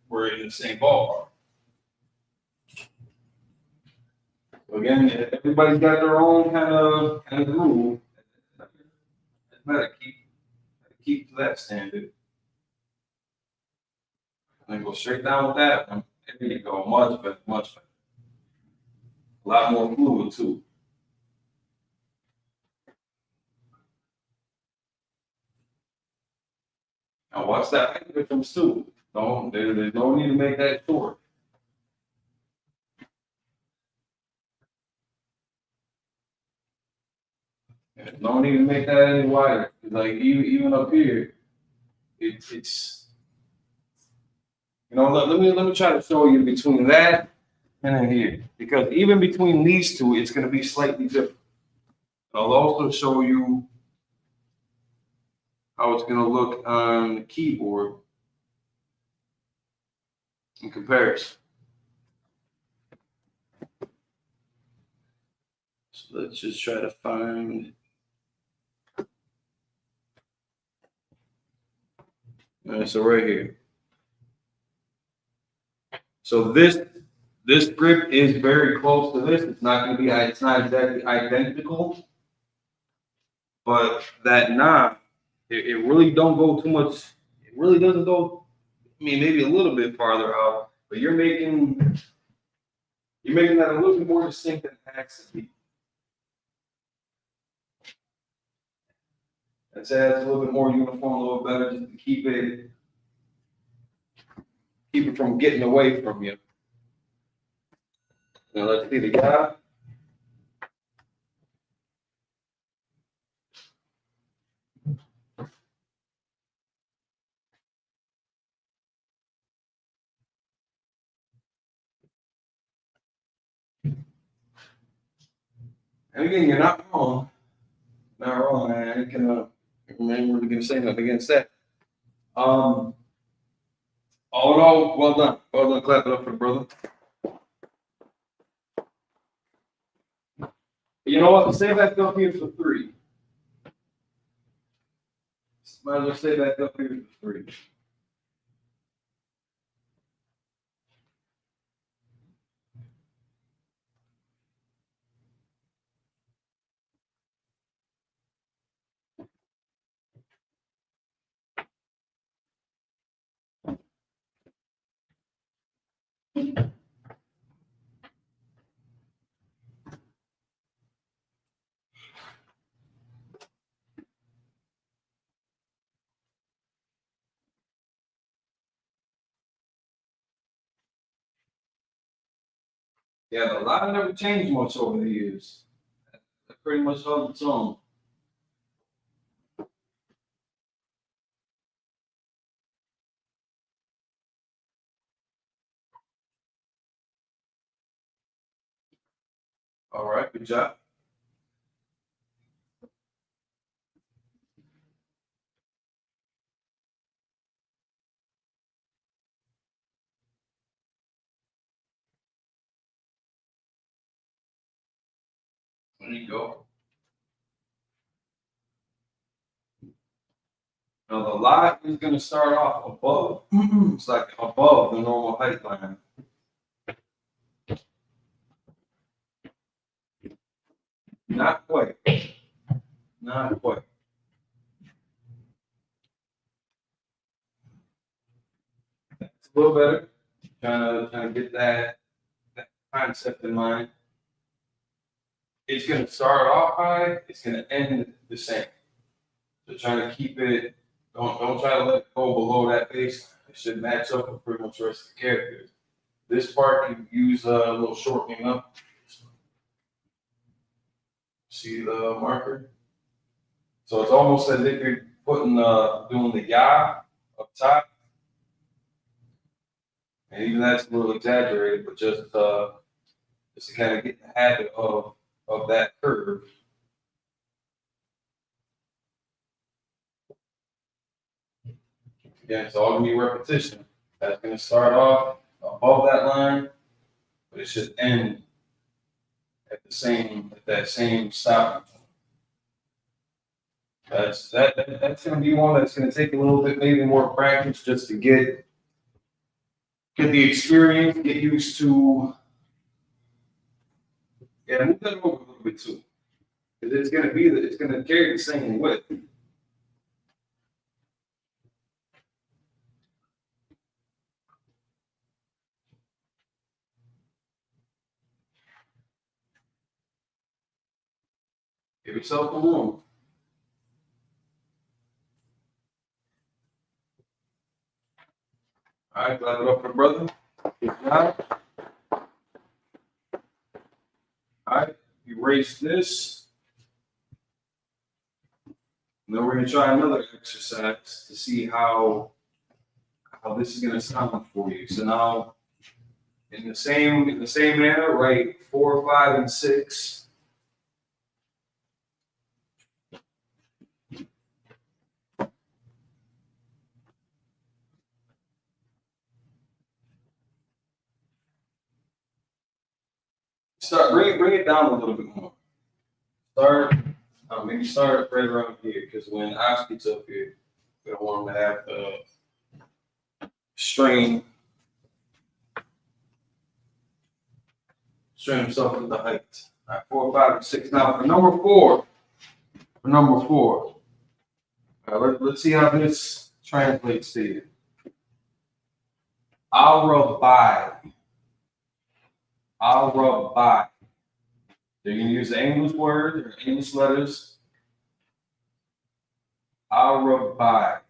we're in the same ballpark. So again, everybody's got their own kind of rule. Better keep to that standard. And go straight down with that one. There you go, much better, much better. A lot more fluid too. Now watch that height difference too. There's no need to make that short. There's no need to make that any wider. Like even up here, it's let me try to show you between that and then here. Because even between these two, it's gonna be slightly different. I'll also show you how it's gonna look on the keyboard in comparison. So let's just try to find. So right here. So this script is very close to this. It's not going to be. It's not exactly identical, but that nah, it really don't go too much. It really doesn't go. I mean, maybe a little bit farther out, but you're making that a little bit more distinct than it has to be. I'd say that's a little bit more uniform, a little better, just to keep it from getting away from you. Now let's see the guy. And again, you're not wrong. Not wrong, man. I ain't really gonna say nothing against that. All in all, well done. Well done. Clap it up for the brother. You know what? Stay back up here for 3. Might as well stay back up here for 3. Yeah, the line never changed much over the years. It pretty much held its own. All right, good job. There you go. Now the line is going to start off above. It's like above the normal height line. Not quite. Not quite. It's a little better. Trying to get that concept in mind. It's going to start off high. It's going to end the same. So trying to keep it. Don't try to let it go below that baseline. It should match up with pretty much the rest of the characters. This part you use a little shortening up. See the marker? So it's almost as if you're putting doing the ya up top. And even that's a little exaggerated, but just to kind of get the habit of that curve. Again, it's all gonna be repetition. That's gonna start off above that line, but it should end at that same stopping point. That's gonna be one that's gonna take a little bit maybe more practice just to get the experience, get used to. Yeah, move that over a little bit too. Because it's gonna carry the same width. Give yourself the room. All right, clap it up for the brother. Good job. All right, erase this. And then we're gonna try another exercise to see how this is gonna sound for you. So now, in the same manner, write 4, 5, and 6. Bring it down a little bit more. Maybe start right around here, because when Ash gets up here, we don't want him to have to strain himself to the height. All right, 4, 5, and 6. Now for number 4. All right, let's see how this translates to you. Arabai. Arabai. So you can use the English word or English letters. Arabai.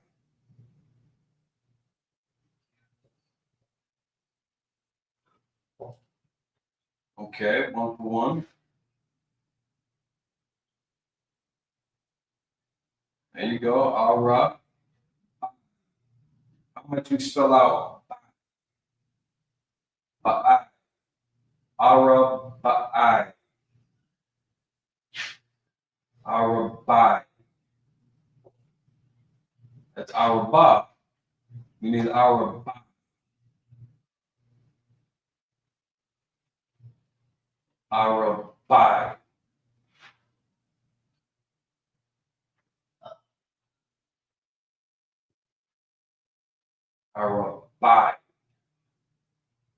Okay, 1 for 1. There you go. Ara. How much you spell out? Ba'ai. Arabai. Arabai. That's Araba. We need Arabai. Arabai. Arabai.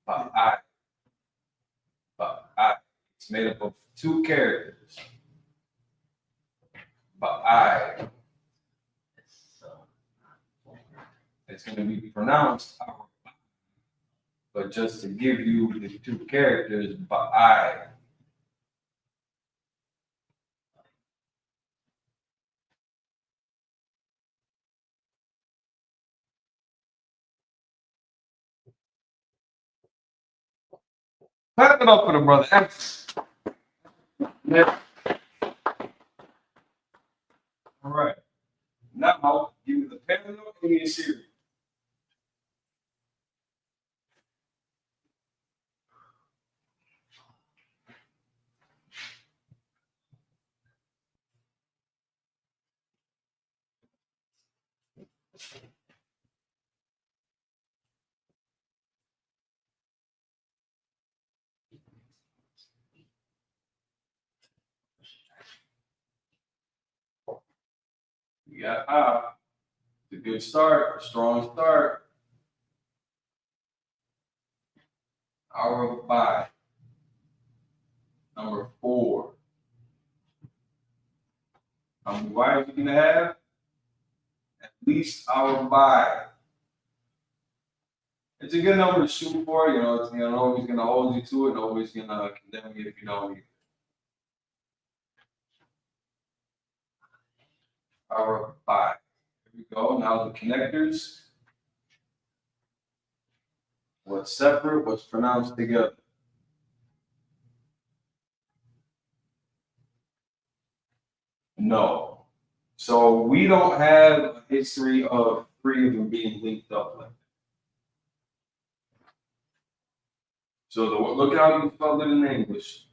Ba'ai. Ba'ai. It's made up of two characters. Ba'ai. It's going to be pronounced Arabai. But just to give you the two characters, Ba'ai. Clap it up for the brother. Yeah. All right. Now, give me the parallel, give me a series. We got it's a good start, a strong start. Arabai. Number 4. How many wives you gonna have? At least Arabai. It's a good number to shoot for. You know, it's always gonna hold you to it, and always gonna condemn you if you don't either. Arabai. Here we go. Now the connectors. What's separate? What's pronounced together? No. So we don't have a history of 3 of them being linked up like that. So look how you spelled it in English.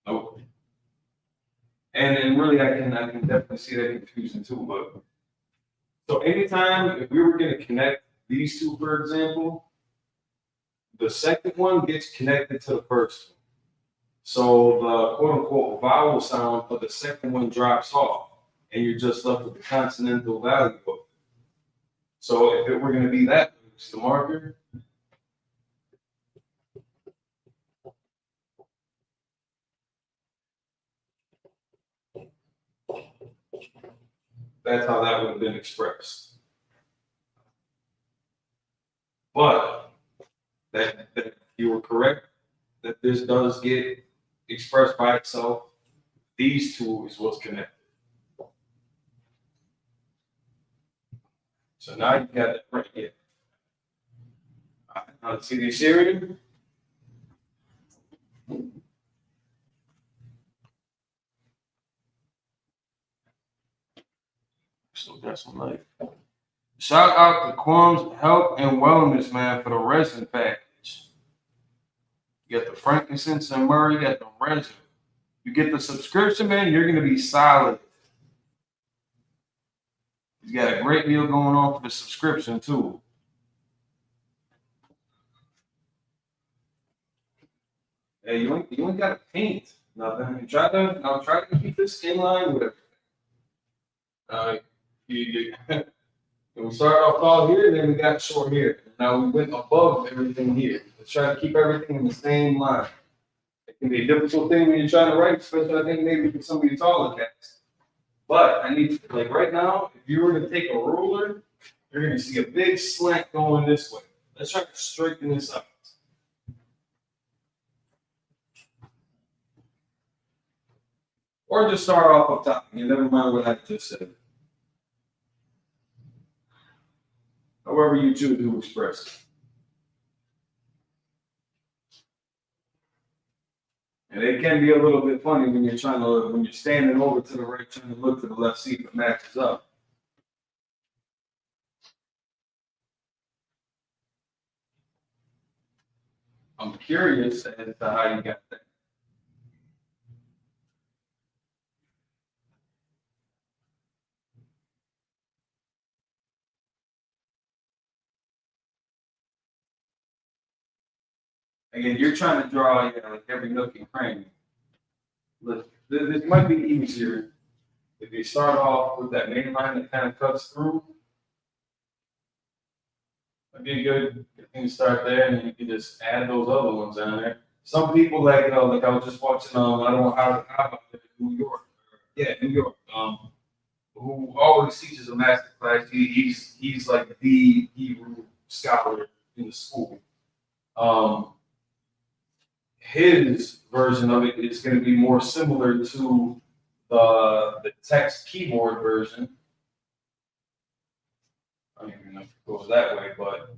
Nope. And really I can definitely see that confusion too. But so anytime if we were going to connect these two, for example, the second one gets connected to the first one. So the quote unquote vowel sound of the second one drops off, and you're just left with the consonantal value of it. So if it were going to be that, the marker. That's how that would have been expressed. But that you were correct that this does get expressed by itself. These two is what's connected. So now you got that right here. All right, now let's see the Assyrian. Still got some life. Shout out to Quam's Health and Wellness, man, for the resin package. You got the frankincense and myrrh, you got the resin. You get the subscription, man, you're going to be solid. He's got a great deal going on for the subscription, too. Hey, you ain't got to paint nothing. Try to keep this in line with it. We started off tall here, and then we got short here. Now we went above everything here. Let's try to keep everything in the same line. It can be a difficult thing when you're trying to write, especially I think maybe for some of you taller cats. But I need to, like right now, if you were to take a ruler, you're going to see a big slant going this way. Let's try to straighten this up. Or just start off up top. You never mind what I just said. However you choose to express it. And it can be a little bit funny when you're standing over to the right, trying to look to the left, see if it matches up. I'm curious as to how you got that. Again, you're trying to draw like every nook and cranny. Look, this might be easier if you start off with that main line that kind of cuts through. That'd be a good thing to start there, and then you can just add those other ones on there. Some people like I was just watching I don't know how New York, yeah, New York, who always teaches a master class. He's like the Hebrew scholar in the school. His version of it is going to be more similar to the text keyboard version. I don't even know if it goes that way, but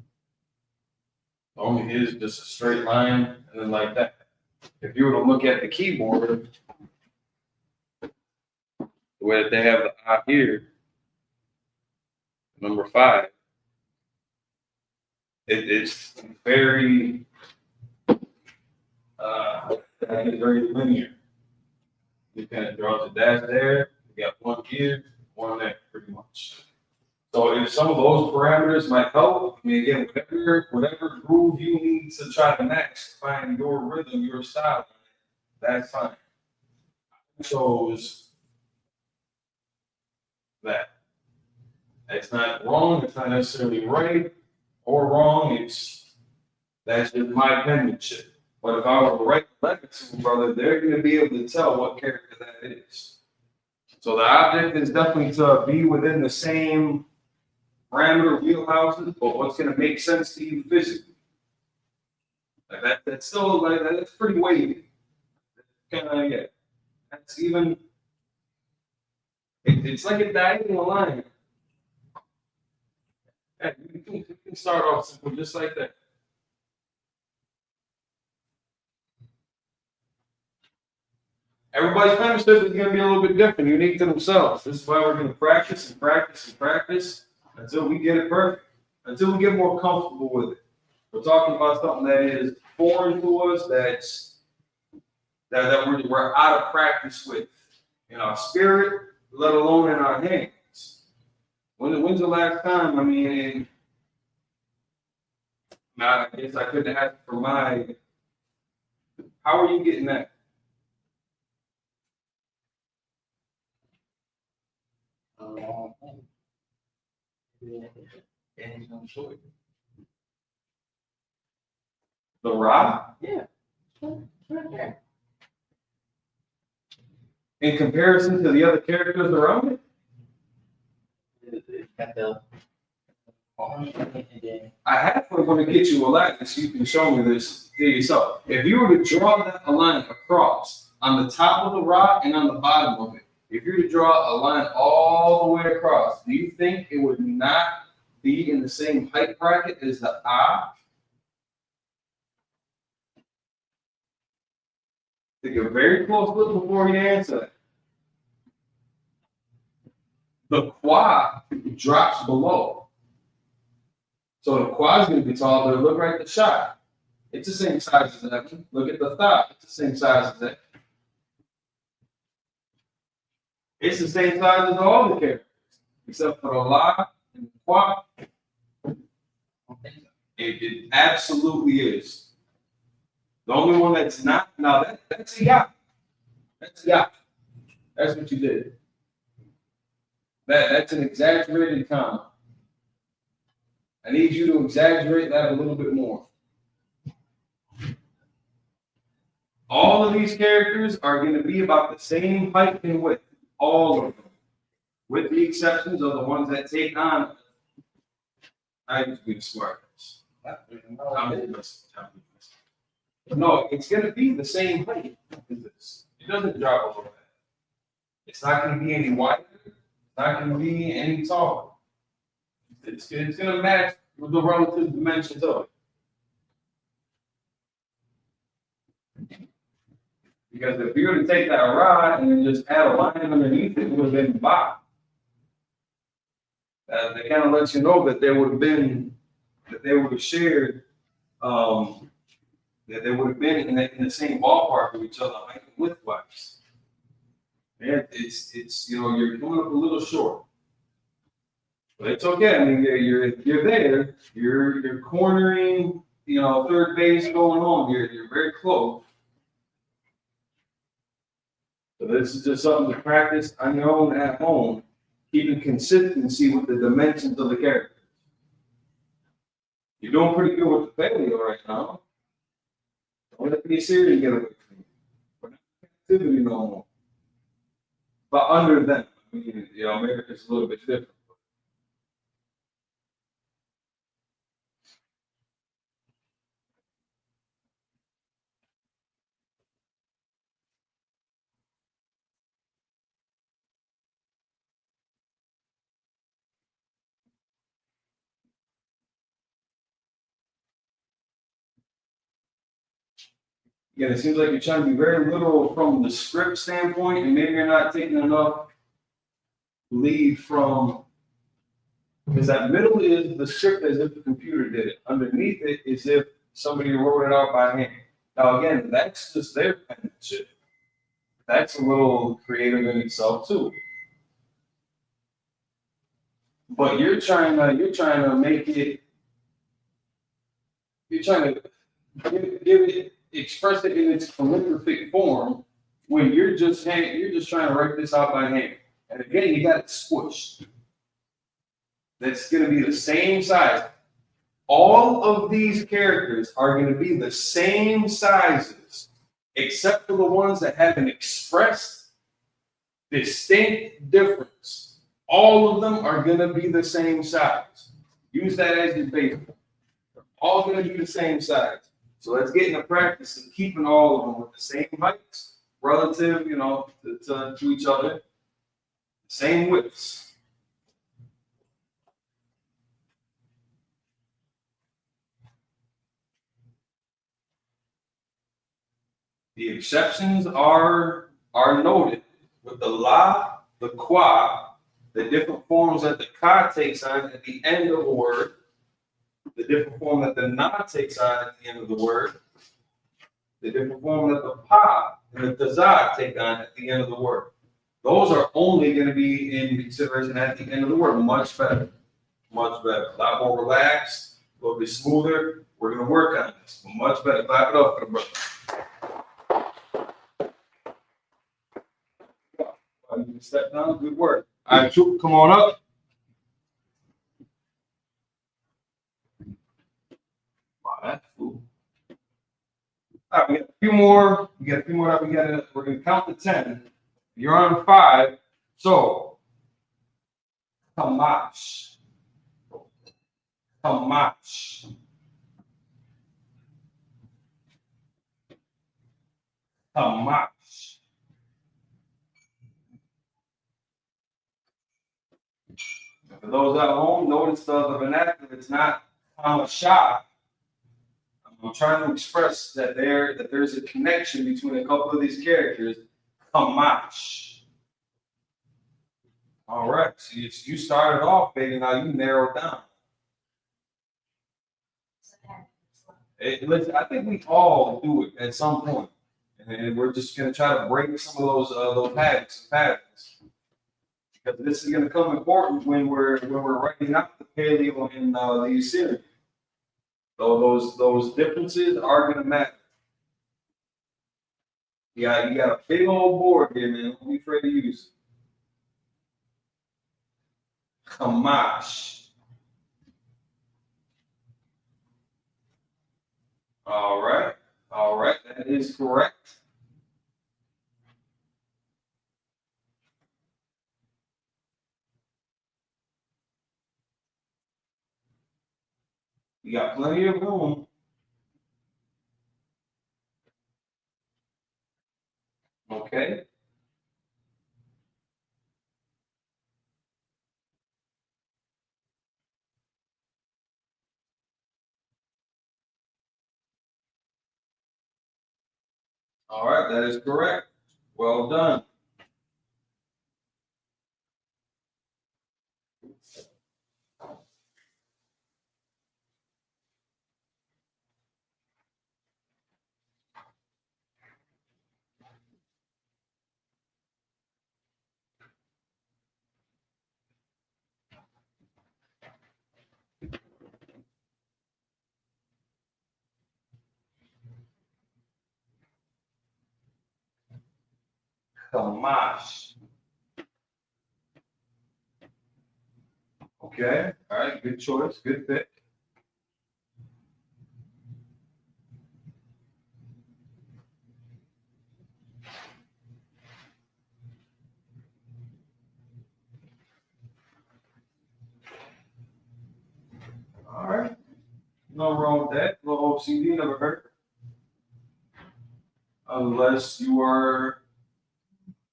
only his just a straight line and then like that. If you were to look at the keyboard, the way that they have the I here, number 5, it's very very linear. You kind of draws a dash there. You got one here, one there, pretty much. So if some of those parameters might help, I mean, again, whatever groove you need to try to match, find your rhythm, your style, that's fine. I chose that. It's not wrong. It's not necessarily right or wrong. That's just my penmanship. But if I were to write the letter to brother, they're going to be able to tell what character that is. So the object is definitely to be within the same parameter wheelhouses, but what's going to make sense to you physically. Like that's still like that's pretty wavy. Kind of yeah. That's even. It's like a diagonal line. Yeah, you can start off simple just like that. Everybody's penmanship is going to be a little bit different, unique to themselves. This is why we're going to practice and practice and practice until we get it perfect, until we get more comfortable with it. We're talking about something that is foreign to us, that we're out of practice with in our spirit, let alone in our hands. When's the last time? I mean, I guess I couldn't ask for my. How are you getting that? The rock? Yeah. Right there. In comparison to the other characters around it? It's got the orange and then I halfway want to get you a line so you can show me this to yourself. If you were to draw that a line across on the top of the rock and on the bottom of it, if you were to draw a line all the way across, do you think it would not be in the same height bracket as the eye? Take a very close look before you answer that. The quad drops below. So the quad is going to be taller. Look right at the shot. It's the same size as that. Look at the thigh. It's the same size as that. It's the same size as all the characters, except for the lie and the quad. It absolutely is. The only one that's not, now that's a yacht. That's a yacht. That's what you did. That's an exaggerated comment. I need you to exaggerate that a little bit more. All of these characters are going to be about the same height and width. All of them. With the exceptions of the ones that take on. I just be smart. No, it's going to be the same height as this. It doesn't drop below that. It's not going to be any wider. It's not going to be any taller. It's going to match with the relative dimensions of it. Because if you were to take that rod and then just add a line underneath it, it would have been bottom. They kind of let you know that there would have been, that they would have shared, that they would have been in the same ballpark with each other, like width-wise. And it's you're coming up a little short, but it's okay. I mean, you're there. You're cornering third base going on. You're very close. So this is just something to practice on your own at home, keeping consistency with the dimensions of the character. You're doing pretty good with the paleo right now. Don't let the Assyrian get away from you. We're not in captivity no more. But under them, I mean, America's a little bit different. Again, it seems like you're trying to be very literal from the script standpoint, and maybe you're not taking enough lead from, because that middle is the script as if the computer did it. Underneath it is if somebody wrote it out by hand. Now, again, that's just their penmanship. That's a little creative in itself too. But you're trying to make it. You're trying to give it, express it in its calligraphic form when you're just trying to write this out by hand. And again, you got it squished. That's going to be the same size. All of these characters are going to be the same sizes, except for the ones that have an expressed, distinct difference. All of them are going to be the same size. Use that as your base. They're all going to be the same size. So let's get into practice of keeping all of them with the same heights, relative, to each other, same widths. The exceptions are noted with the la, the qua, the different forms that the ka takes on at the end of a word, the different form that the na takes on at the end of the word, the different form that the pa and the taza take on at the end of the word. Those are only going to be in consideration at the end of the word. Much better. Much better. A lot more relaxed, a little bit smoother. We're going to work on this. Much better. Clap it up for the brother. You step down. Good work. All right, Isupk, come on up. Wow, that's cool. All right, we got a few more. That we're going to count to 10. You're on 5. So, Qadash. Qadash. Qadash. For those at home, notice the vernacular. It's not Qadash. I'm trying to express that there's a connection between a couple of these characters. Qadash. All right, so you started off, baby. Now you narrowed down. Listen, I think we all do it at some point, and we're just gonna try to break some of those habits and patterns, because this is gonna come important when we're writing out the paleo and the Assyrian. So those differences are gonna matter. Yeah, you got a big old board here, man. Don't be afraid to use it. Qadash. All right, that is correct. You got plenty of room. Okay. All right, that is correct. Well done. Kamash. Okay, all right, good choice, good pick. All right, no wrong with that. Little OCD, never heard. Unless you are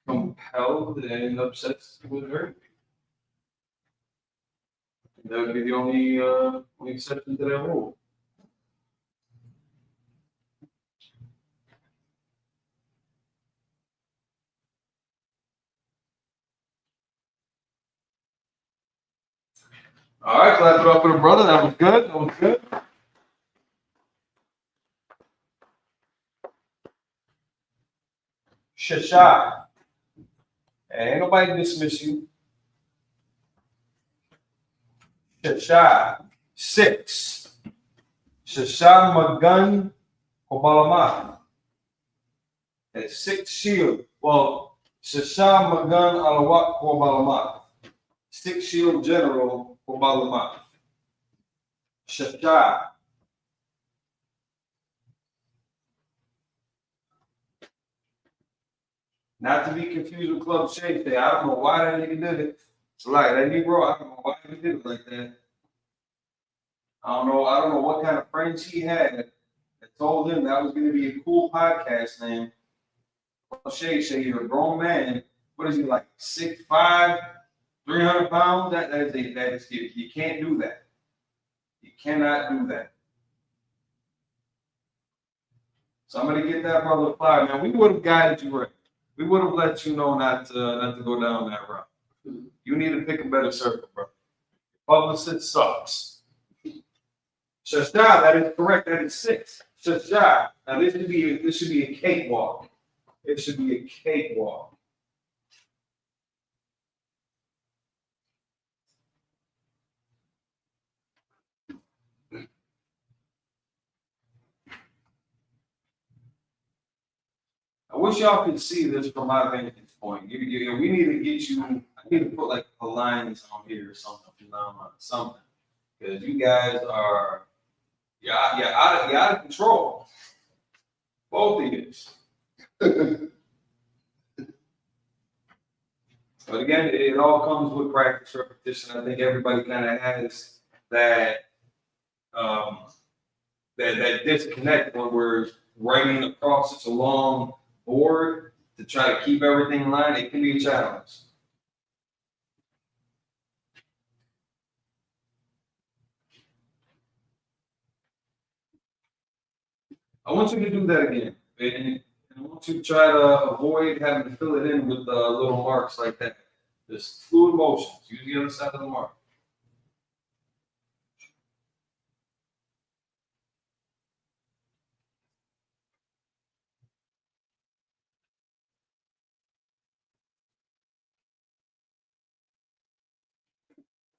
compelled and obsessed with her. That would be the only exception to that rule. All right, clap it up for the brother. That was good. That was good. Shasha. Ain't nobody dismiss you. Shasha. 6. Shasha Magun Kobalama. That's 6 shield. Well, Shasha Magun Alawak Kobalama. 6 shield general Kobalama. Shasha. Not to be confused with Club Shake. I don't know why that nigga did it. It's like that Negro, I don't know why he did it like that. I don't know what kind of friends he had that told him that was gonna be a cool podcast name. Club Shake said you're a grown man. What is he like? 6'5", 300 pounds? That is you can't do that. You cannot do that. Somebody get that brother fired, man. We would have guided you right. We would have let you know not to go down that route. You need to pick a better circle, bro. Publicist sucks. Shasha, that is correct. That is 6. Shasha. Now this should be a cakewalk. It should be a cakewalk. I wish y'all could see this from my vantage point. We need to get you. I need to put like the lines on here or something. Something, because you guys are you're out of control. Both of you. But again, it all comes with practice, repetition. I think everybody kind of has that that disconnect when we're writing across such a long board to try to keep everything in line. It can be a challenge. I want you to do that again, and I want you to try to avoid having to fill it in with little marks like that. Just fluid motions. Use the other side of the mark.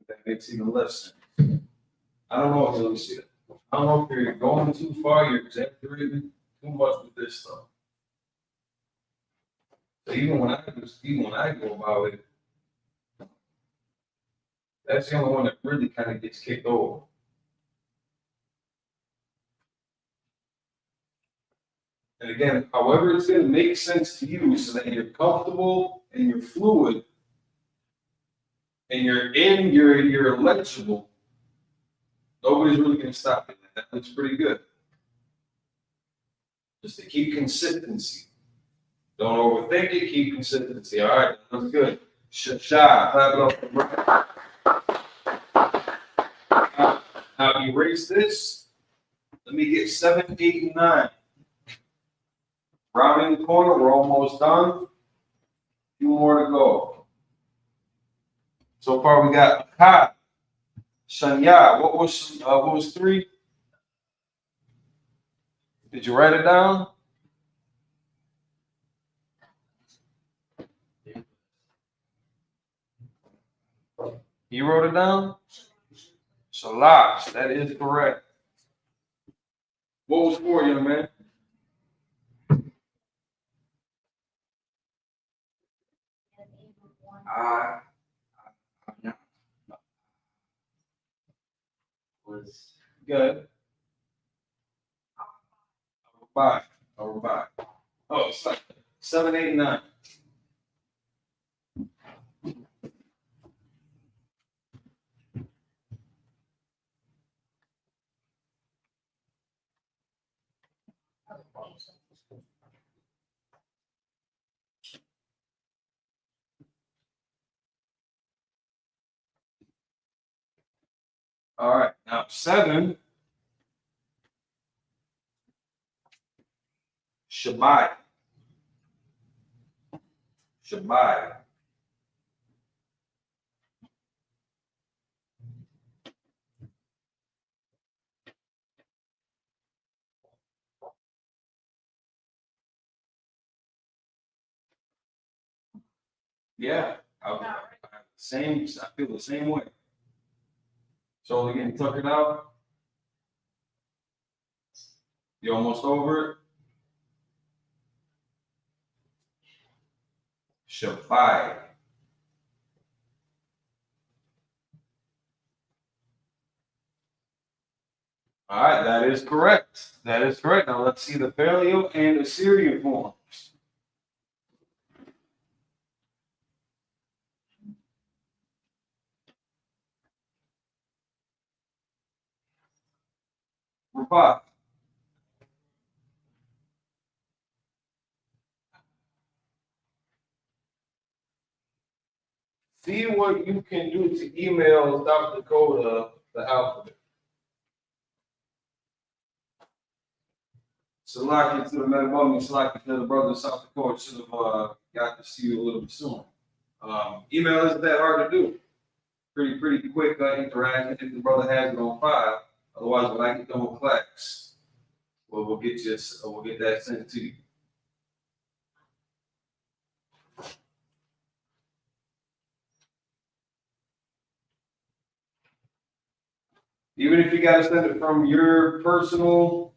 That makes even less sense. I don't know if you see it. I don't know if you're going too far, you're exaggerating too much with this stuff. So even when I go about it, that's the only one that really kind of gets kicked over. And again, however it's going to make sense to you so that you're comfortable and you're fluid and you're legible, nobody's really going to stop you. That looks pretty good. Just to keep consistency. Don't overthink it, keep consistency. All right, that's good. Shasha, clap it up. Now erase this. Let me get 7, 8, and 9. Rounding the corner, we're almost done. A few more to go. So far we got Ha, Shanya. What was 3? Did you write it down? You wrote it down? Shalash, that is correct. What was 4, young man? the age of 1. Was Good. Five. Over 5. Oh, it's like 7, 8, 9. All right, now 7. Shabbat. Shabbat. Yeah, same. I feel the same way. So again, tuck it out. You almost over it. Shabbat. All right, that is correct. That is correct. Now let's see the Paleo and Assyrian forms. Rapat. See what you can do to email South Dakota the alphabet. Select it to the Metaboni, select it to the brother in South Dakota. Should have got to see you a little bit sooner. Email isn't that hard to do. Pretty quick interaction if the brother has it on file. Otherwise, when I get done with class, we'll get that sent to you. Even if you got to send it from your personal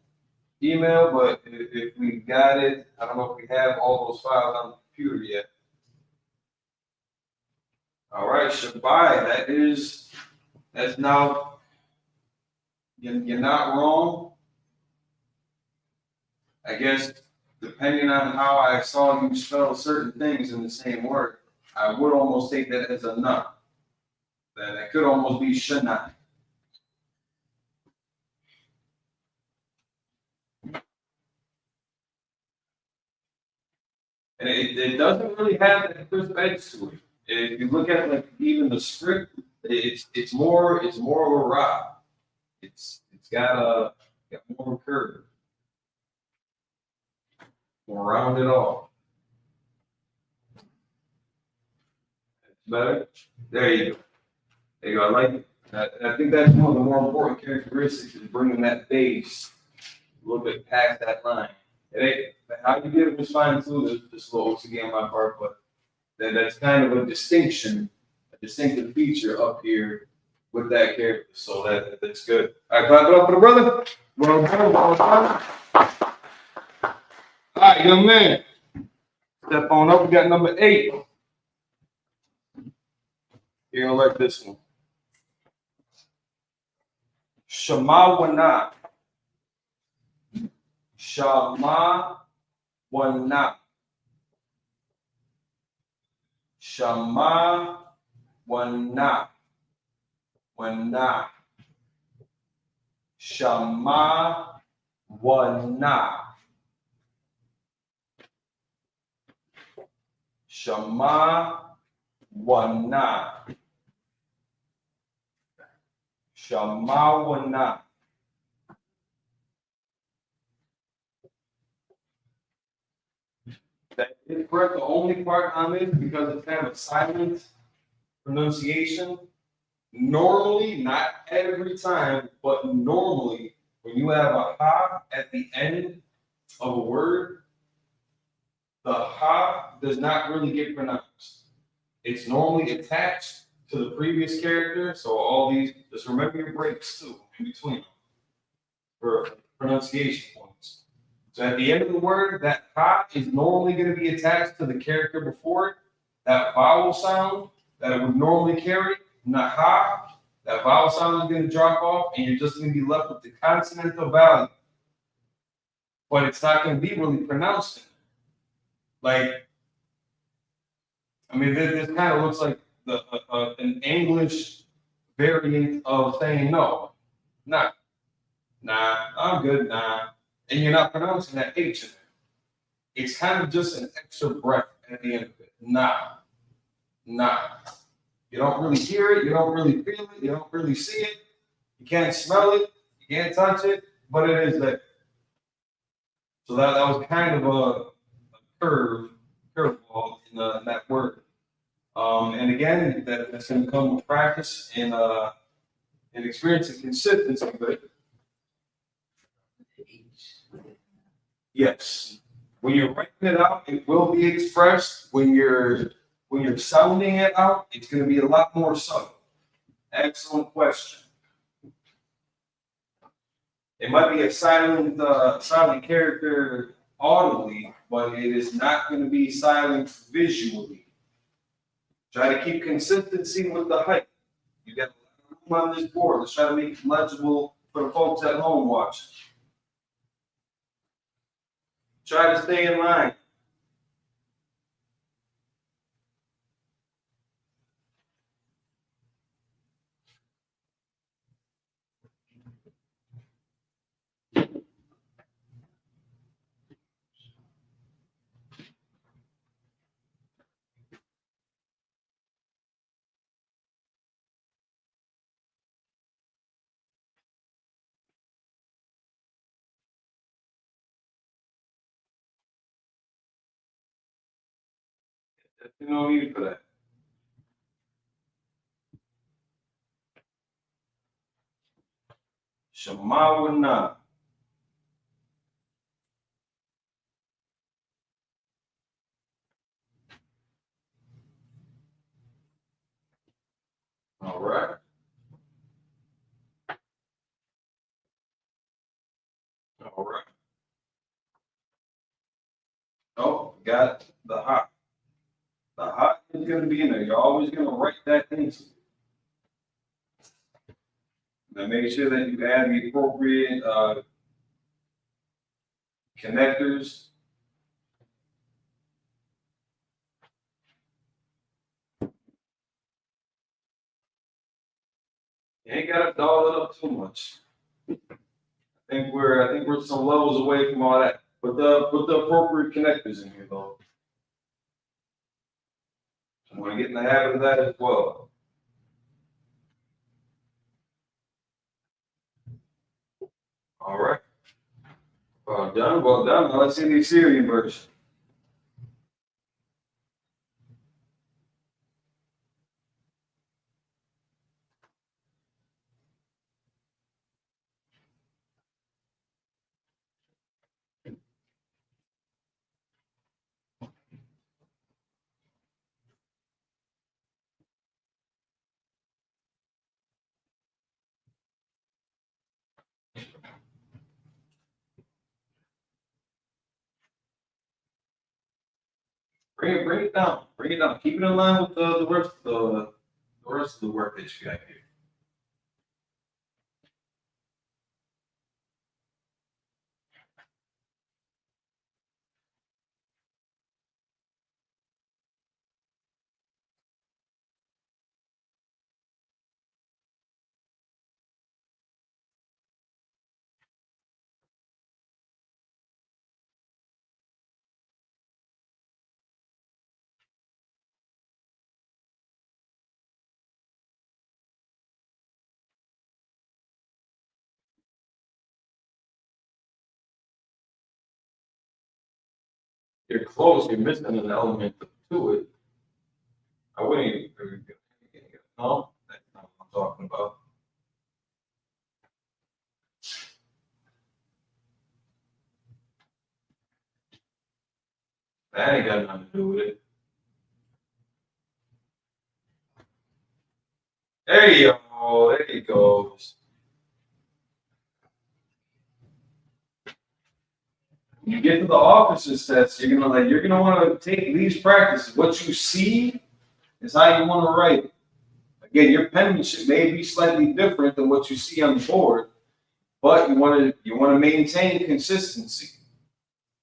email, but if we got it, I don't know if we have all those files on the computer yet. All right, Shabbai, that's now, you're not wrong. I guess depending on how I saw you spell certain things in the same word, I would almost take that as a nut. That could almost be Shana. And it doesn't really have that crisp edge to it. If you look at like even the script, it's more of a rock. It's got more of a curve, more rounded off. Better. There you go. There you go. I like it. I think that's one of the more important characteristics is bringing that base a little bit past that line. How you did it was fine too. This little again my part, but that's kind of a distinctive feature up here with that character. So that's good. All right, clap it up for the brother. Well done, well done. All right, young man. Step on up. We got number 8. You're gonna like this one. Shema Wana. Shema Wana. Shema Wana. Wana. Shema Wana. Shema Wana. Shema Wana. That is correct. The only part on this, because it's kind of a silent pronunciation, normally, not every time, but normally, when you have a ha at the end of a word, the ha does not really get pronounced. It's normally attached to the previous character, so all these, just remember your breaks too, in between them, for pronunciation points. So at the end of the word, that ha is normally going to be attached to the character before it, that vowel sound that it would normally carry, naha, that vowel sound is going to drop off, and you're just going to be left with the consonantal vowel. But it's not going to be really pronounced. Like, I mean, this kind of looks like an English variant of saying no. Nah, I'm good, nah. And you're not pronouncing that H in there. It's kind of just an extra breath at the end of it. Nah. You don't really hear it, you don't really feel it, you don't really see it, you can't smell it, you can't touch it, but it is there. So that was kind of a curveball in that word. And again, that's going to come with practice and experience and consistency with it. Yes. When you're writing it out, it will be expressed. When you're sounding it out, it's going to be a lot more subtle. Excellent question. It might be a silent character audibly, but it is not going to be silent visually. Try to keep consistency with the height. You got room on this board. Let's try to make it legible for the folks at home watching. Try to stay in line. There's no need for that. Shemawana. All right. All right. Oh, got the hot. The hot is going to be in there. You're always going to write that into it. Now make sure that you add the appropriate connectors. You ain't got to doll it up too much. I think we're some levels away from all that. Put the appropriate connectors in here though. I want to get in the habit of that as well. All right. Well done. Now let's see the Syrian version. Bring it down. Bring it down. Keep it in line with the rest of the work that you got here. You're close. You're missing an element to it. I wouldn't even. No, that's not what I'm talking about. That ain't got nothing to do with it. There you go. There he goes. you get to the officer's test, you're gonna want to take these practices. What you see is how you want to write it. Again, your penmanship may be slightly different than what you see on the board, but you want to maintain consistency.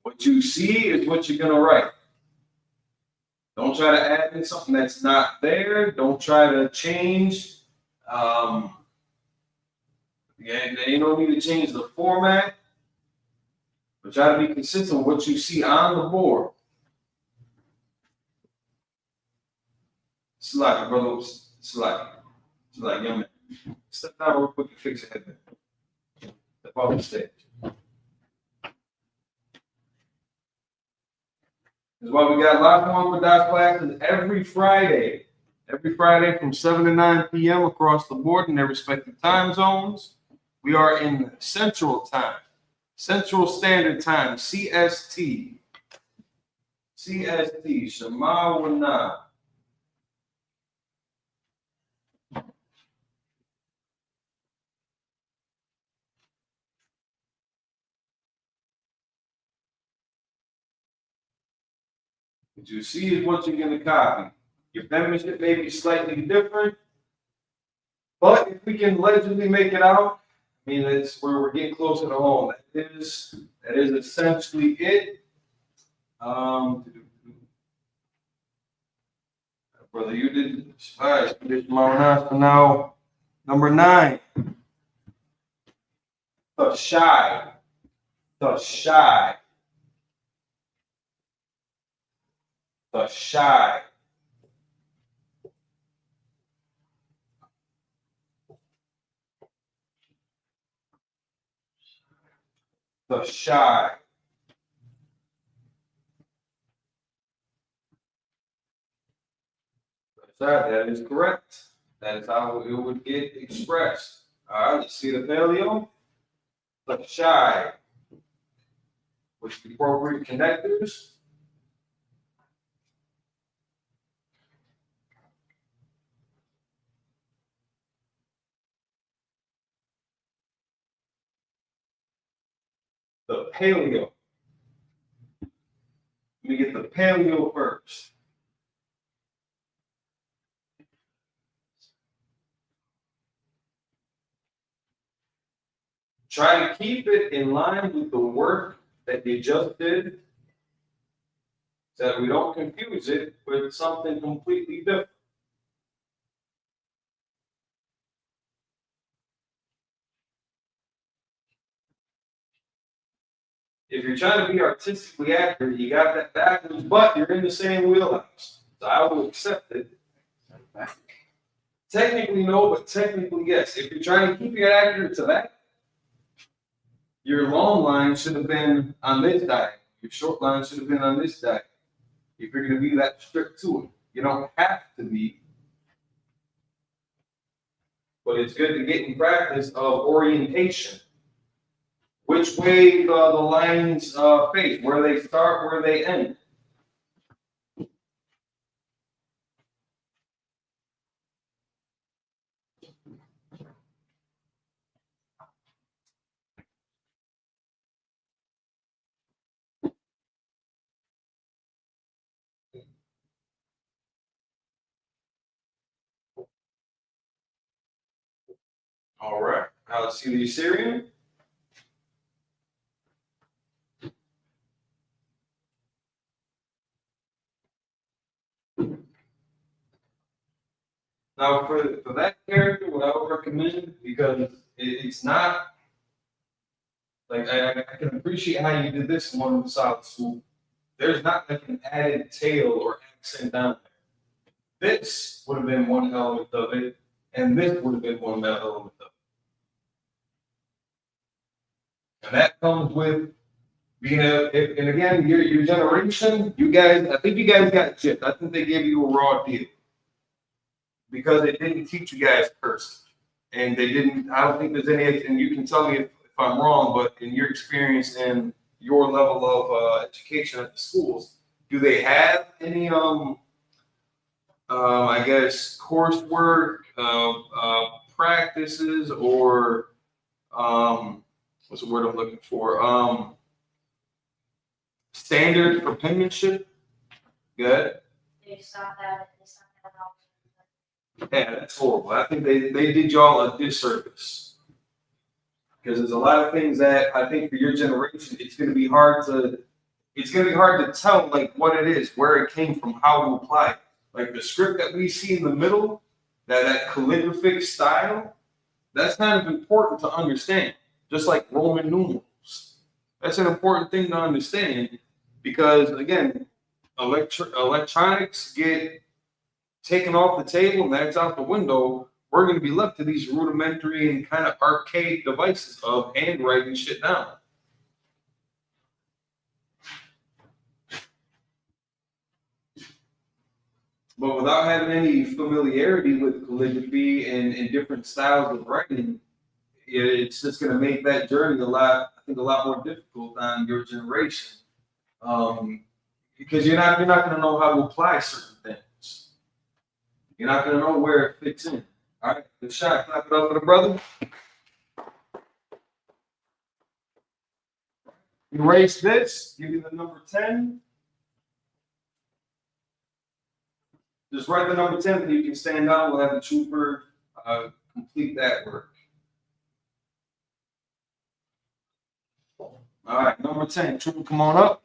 What you see is what you're gonna write. Don't try to add in something that's not there. Don't try to change. You don't need to change the format, but try to be consistent with what you see on the board. Slack, brother. Slack, young man. Step down real quick and fix your head there. Step off the stage. This is why we got Lashawan Qadash classes every Friday. Every Friday from 7 to 9 p.m. across the board in their respective time zones. We are in Central Time. Central Standard Time, CST. CST, Shema Wana. What you see is what you're going to copy. Your penmanship may be slightly different, but if we can legibly make it out, I mean, that's where we're getting closer to home. That is essentially it. Brother, you did spice. Now, number 9. The shy. The shy. The shy. The shy. That is correct. That is how it would get expressed. All right, let's see the paleo. The shy. With the appropriate connectors. The paleo. Let me get the paleo first. Try to keep it in line with the work that you just did so that we don't confuse it with something completely different. If you're trying to be artistically accurate, you got that backwards, but you're in the same wheelhouse. So I will accept it. Technically, no, but technically, yes. If you're trying to keep it accurate to that, your long line should have been on this diagram. Your short line should have been on this diagram. If you're going to be that strict to it, you don't have to be. But it's good to get in practice of orientation. Which way the lines face, where they start, where they end. All right, now let's see the Assyrian. Now, for that character, what I would recommend, because it's not, like, I can appreciate how you did this one with solid school. There's not like an added tail or accent down there. This would have been one element of it, and this would have been one element of it. And that comes with being and again, your generation, you guys, I think you guys got chipped. I think they gave you a raw deal. Because they didn't teach you guys cursive. And they didn't, I don't think there's any, and you can tell me if I'm wrong, but in your experience and your level of education at the schools, do they have any, I guess, coursework, practices, or what's the word I'm looking for? standard for penmanship. Good. They stopped that. They stopped that out. Yeah, that's horrible. I think they did y'all a disservice. Because there's a lot of things that I think for your generation, it's gonna be hard to tell like what it is, where it came from, how to apply it. Like the script that we see in the middle, that calligraphic style, that's kind of important to understand. Just like Roman numerals. That's an important thing to understand because again, electronics get taken off the table and that's out the window. We're going to be left to these rudimentary and kind of archaic devices of handwriting shit down. But without having any familiarity with calligraphy and different styles of writing, it's just going to make that journey a lot more difficult on your generation. Because you're not going to know how to apply certain things. You're not going to know where it fits in. All right, good shot. Clap it up for the brother. Erase this. Give you the number 10. Just write the number 10 and you can stand down. We'll have the trooper complete that work. All right, number 10. Trooper, come on up.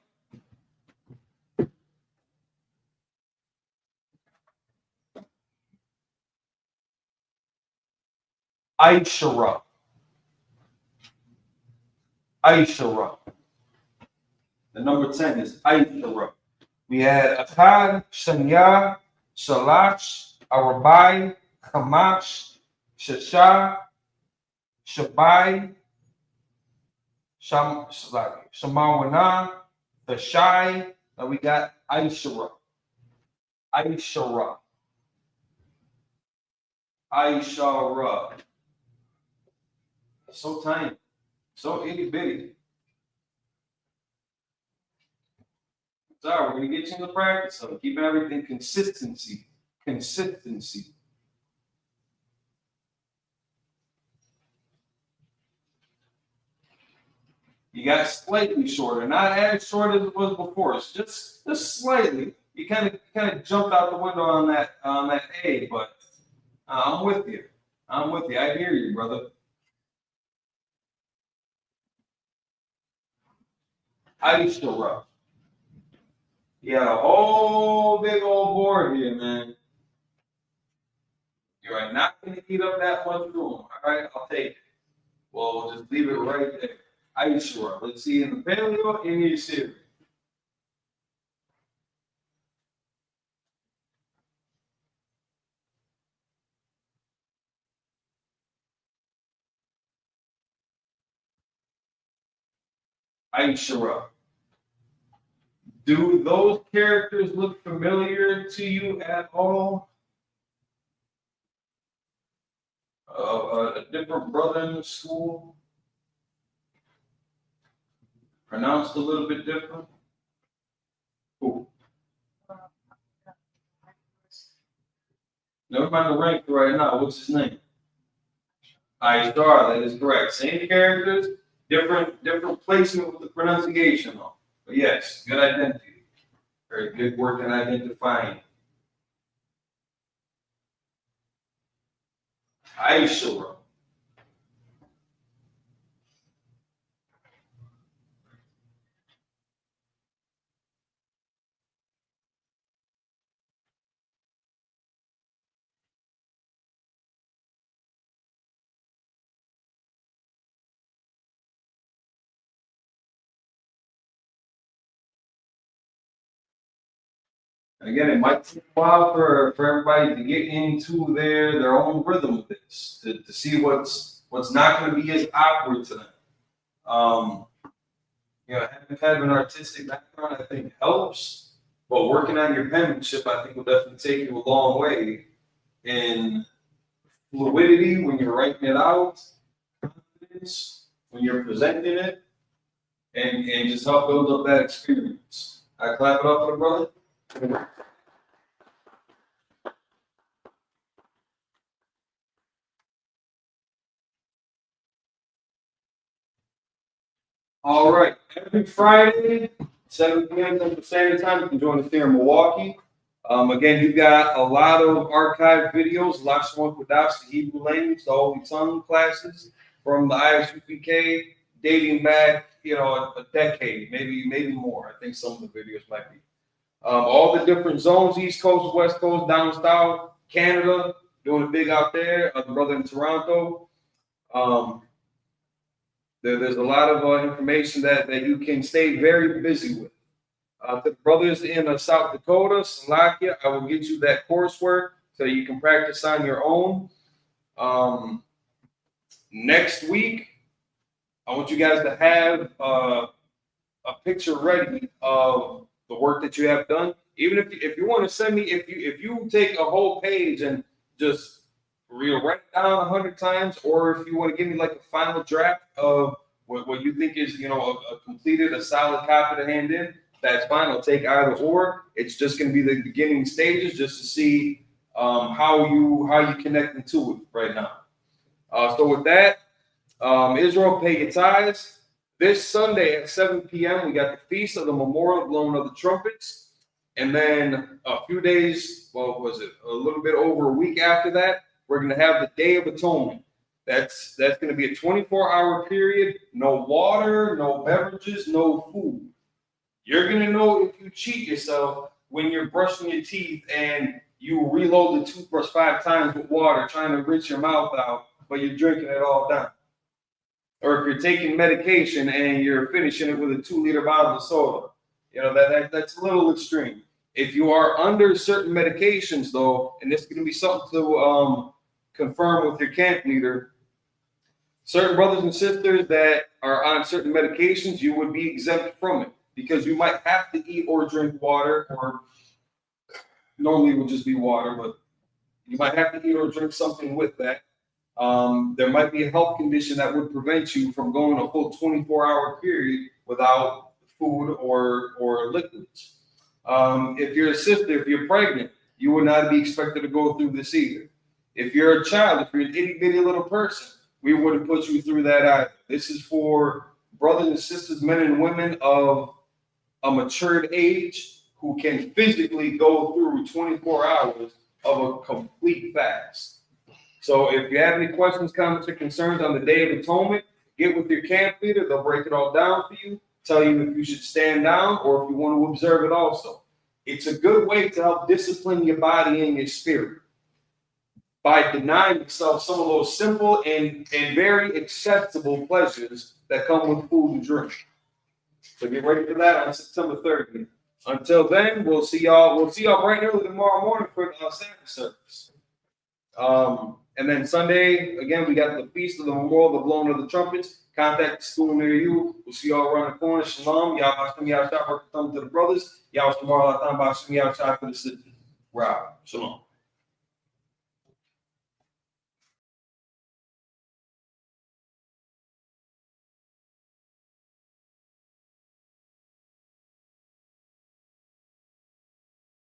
Aishara. Aishara. The number 10 is Aishara. We had Akkad, Shanya, Shalash, Arabai, Kamash, Shasha, Shabai, Shamawana, the Shai. Now we got Aishara. Aishara. Aishara. So tiny. So itty bitty. Sorry, we're gonna get you in the practice of keeping everything consistency. Consistency. You got slightly shorter, not as short as it was before. It's just slightly. You kind of jumped out the window on that A, but I'm with you. I'm with you. I hear you, brother. Aishara. You got a whole big old board here, man. You are not going to eat up that much room. All right, I'll take it. Well, we'll just leave it right there. Aishara. Let's see in the paleo and the Assyrian. Aishara. Do those characters look familiar to you at all? A different brother in the school? Pronounced a little bit different? Cool. Never mind the rank right now. What's his name? Ishtar, that is correct. Same characters, different placement with the pronunciation though. But yes, good identity. Very good work in identifying. Aishara. Again, it might take a while for everybody to get into their own rhythm with this, to see what's not going to be as awkward to them. Having an artistic background, I think, helps, but working on your penmanship, I think, will definitely take you a long way in fluidity when you're writing it out, confidence when you're presenting it, and just help build up that experience. I clap it up for the brother. All right, every Friday 7 p.m. Central Standard Time. You can join us here in Milwaukee. Again, you've got a lot of archived videos, Lashawan, Qadash, the Hebrew language, the Holy Tongue classes from the Isupk, dating back, a decade, maybe more. I think some of the videos might be. All the different zones, East Coast, West Coast, down south, Canada, doing it big out there. The brother in Toronto. There's a lot of information that you can stay very busy with. To the brothers in South Dakota, Slovakia, I will get you that coursework so you can practice on your own. Next week, I want you guys to have a picture ready of the work that you have done. Even if you want to send me, if you take a whole page and just write it down 100 times, or if you want to give me like a final draft of what you think is a completed, a solid copy to hand in, that's fine. I'll take either or. It's just going to be the beginning stages just to see how you connect into it right now. So with that, Israel, pay your tithes. This Sunday at 7 p.m., we got the Feast of the Memorial Blowing of the Trumpets. And then a few days, a little bit over a week after that, we're going to have the Day of Atonement. That's going to be a 24-hour period. No water, no beverages, no food. You're going to know if you cheat yourself when you're brushing your teeth and you reload the toothbrush 5 times with water, trying to rinse your mouth out, but you're drinking it all down. Or if you're taking medication and you're finishing it with a 2-liter bottle of soda. That's a little extreme. If you are under certain medications, though, and this is going to be something to confirm with your camp leader, certain brothers and sisters that are on certain medications, you would be exempt from it because you might have to eat or drink water, or normally it would just be water, but you might have to eat or drink something with that. There might be a health condition that would prevent you from going a full 24-hour period without food or liquids. If you're a sister, if you're pregnant, you would not be expected to go through this either. If you're a child, if you're an itty-bitty little person, we wouldn't put you through that either. This is for brothers and sisters, men and women of a matured age who can physically go through 24 hours of a complete fast. So if you have any questions, comments, or concerns on the Day of Atonement, get with your camp leader. They'll break it all down for you, tell you if you should stand down or if you want to observe it also. It's a good way to help discipline your body and your spirit by denying yourself some of those simple and very accessible pleasures that come with food and drink. So get ready for that on September 30th. Until then, we'll see y'all bright and early tomorrow morning for the Sabbath service. And then Sunday, again, we got the Feast of the Memorial, the Blowing of the Trumpets. Contact the school near you. We'll see y'all around the corner. Shalom. Y'all Hashem, y'all shot, work the thumb to the brothers. Y'all tomorrow, I'll talk about Shem, y'all shot for the sisters. Wow. Shalom.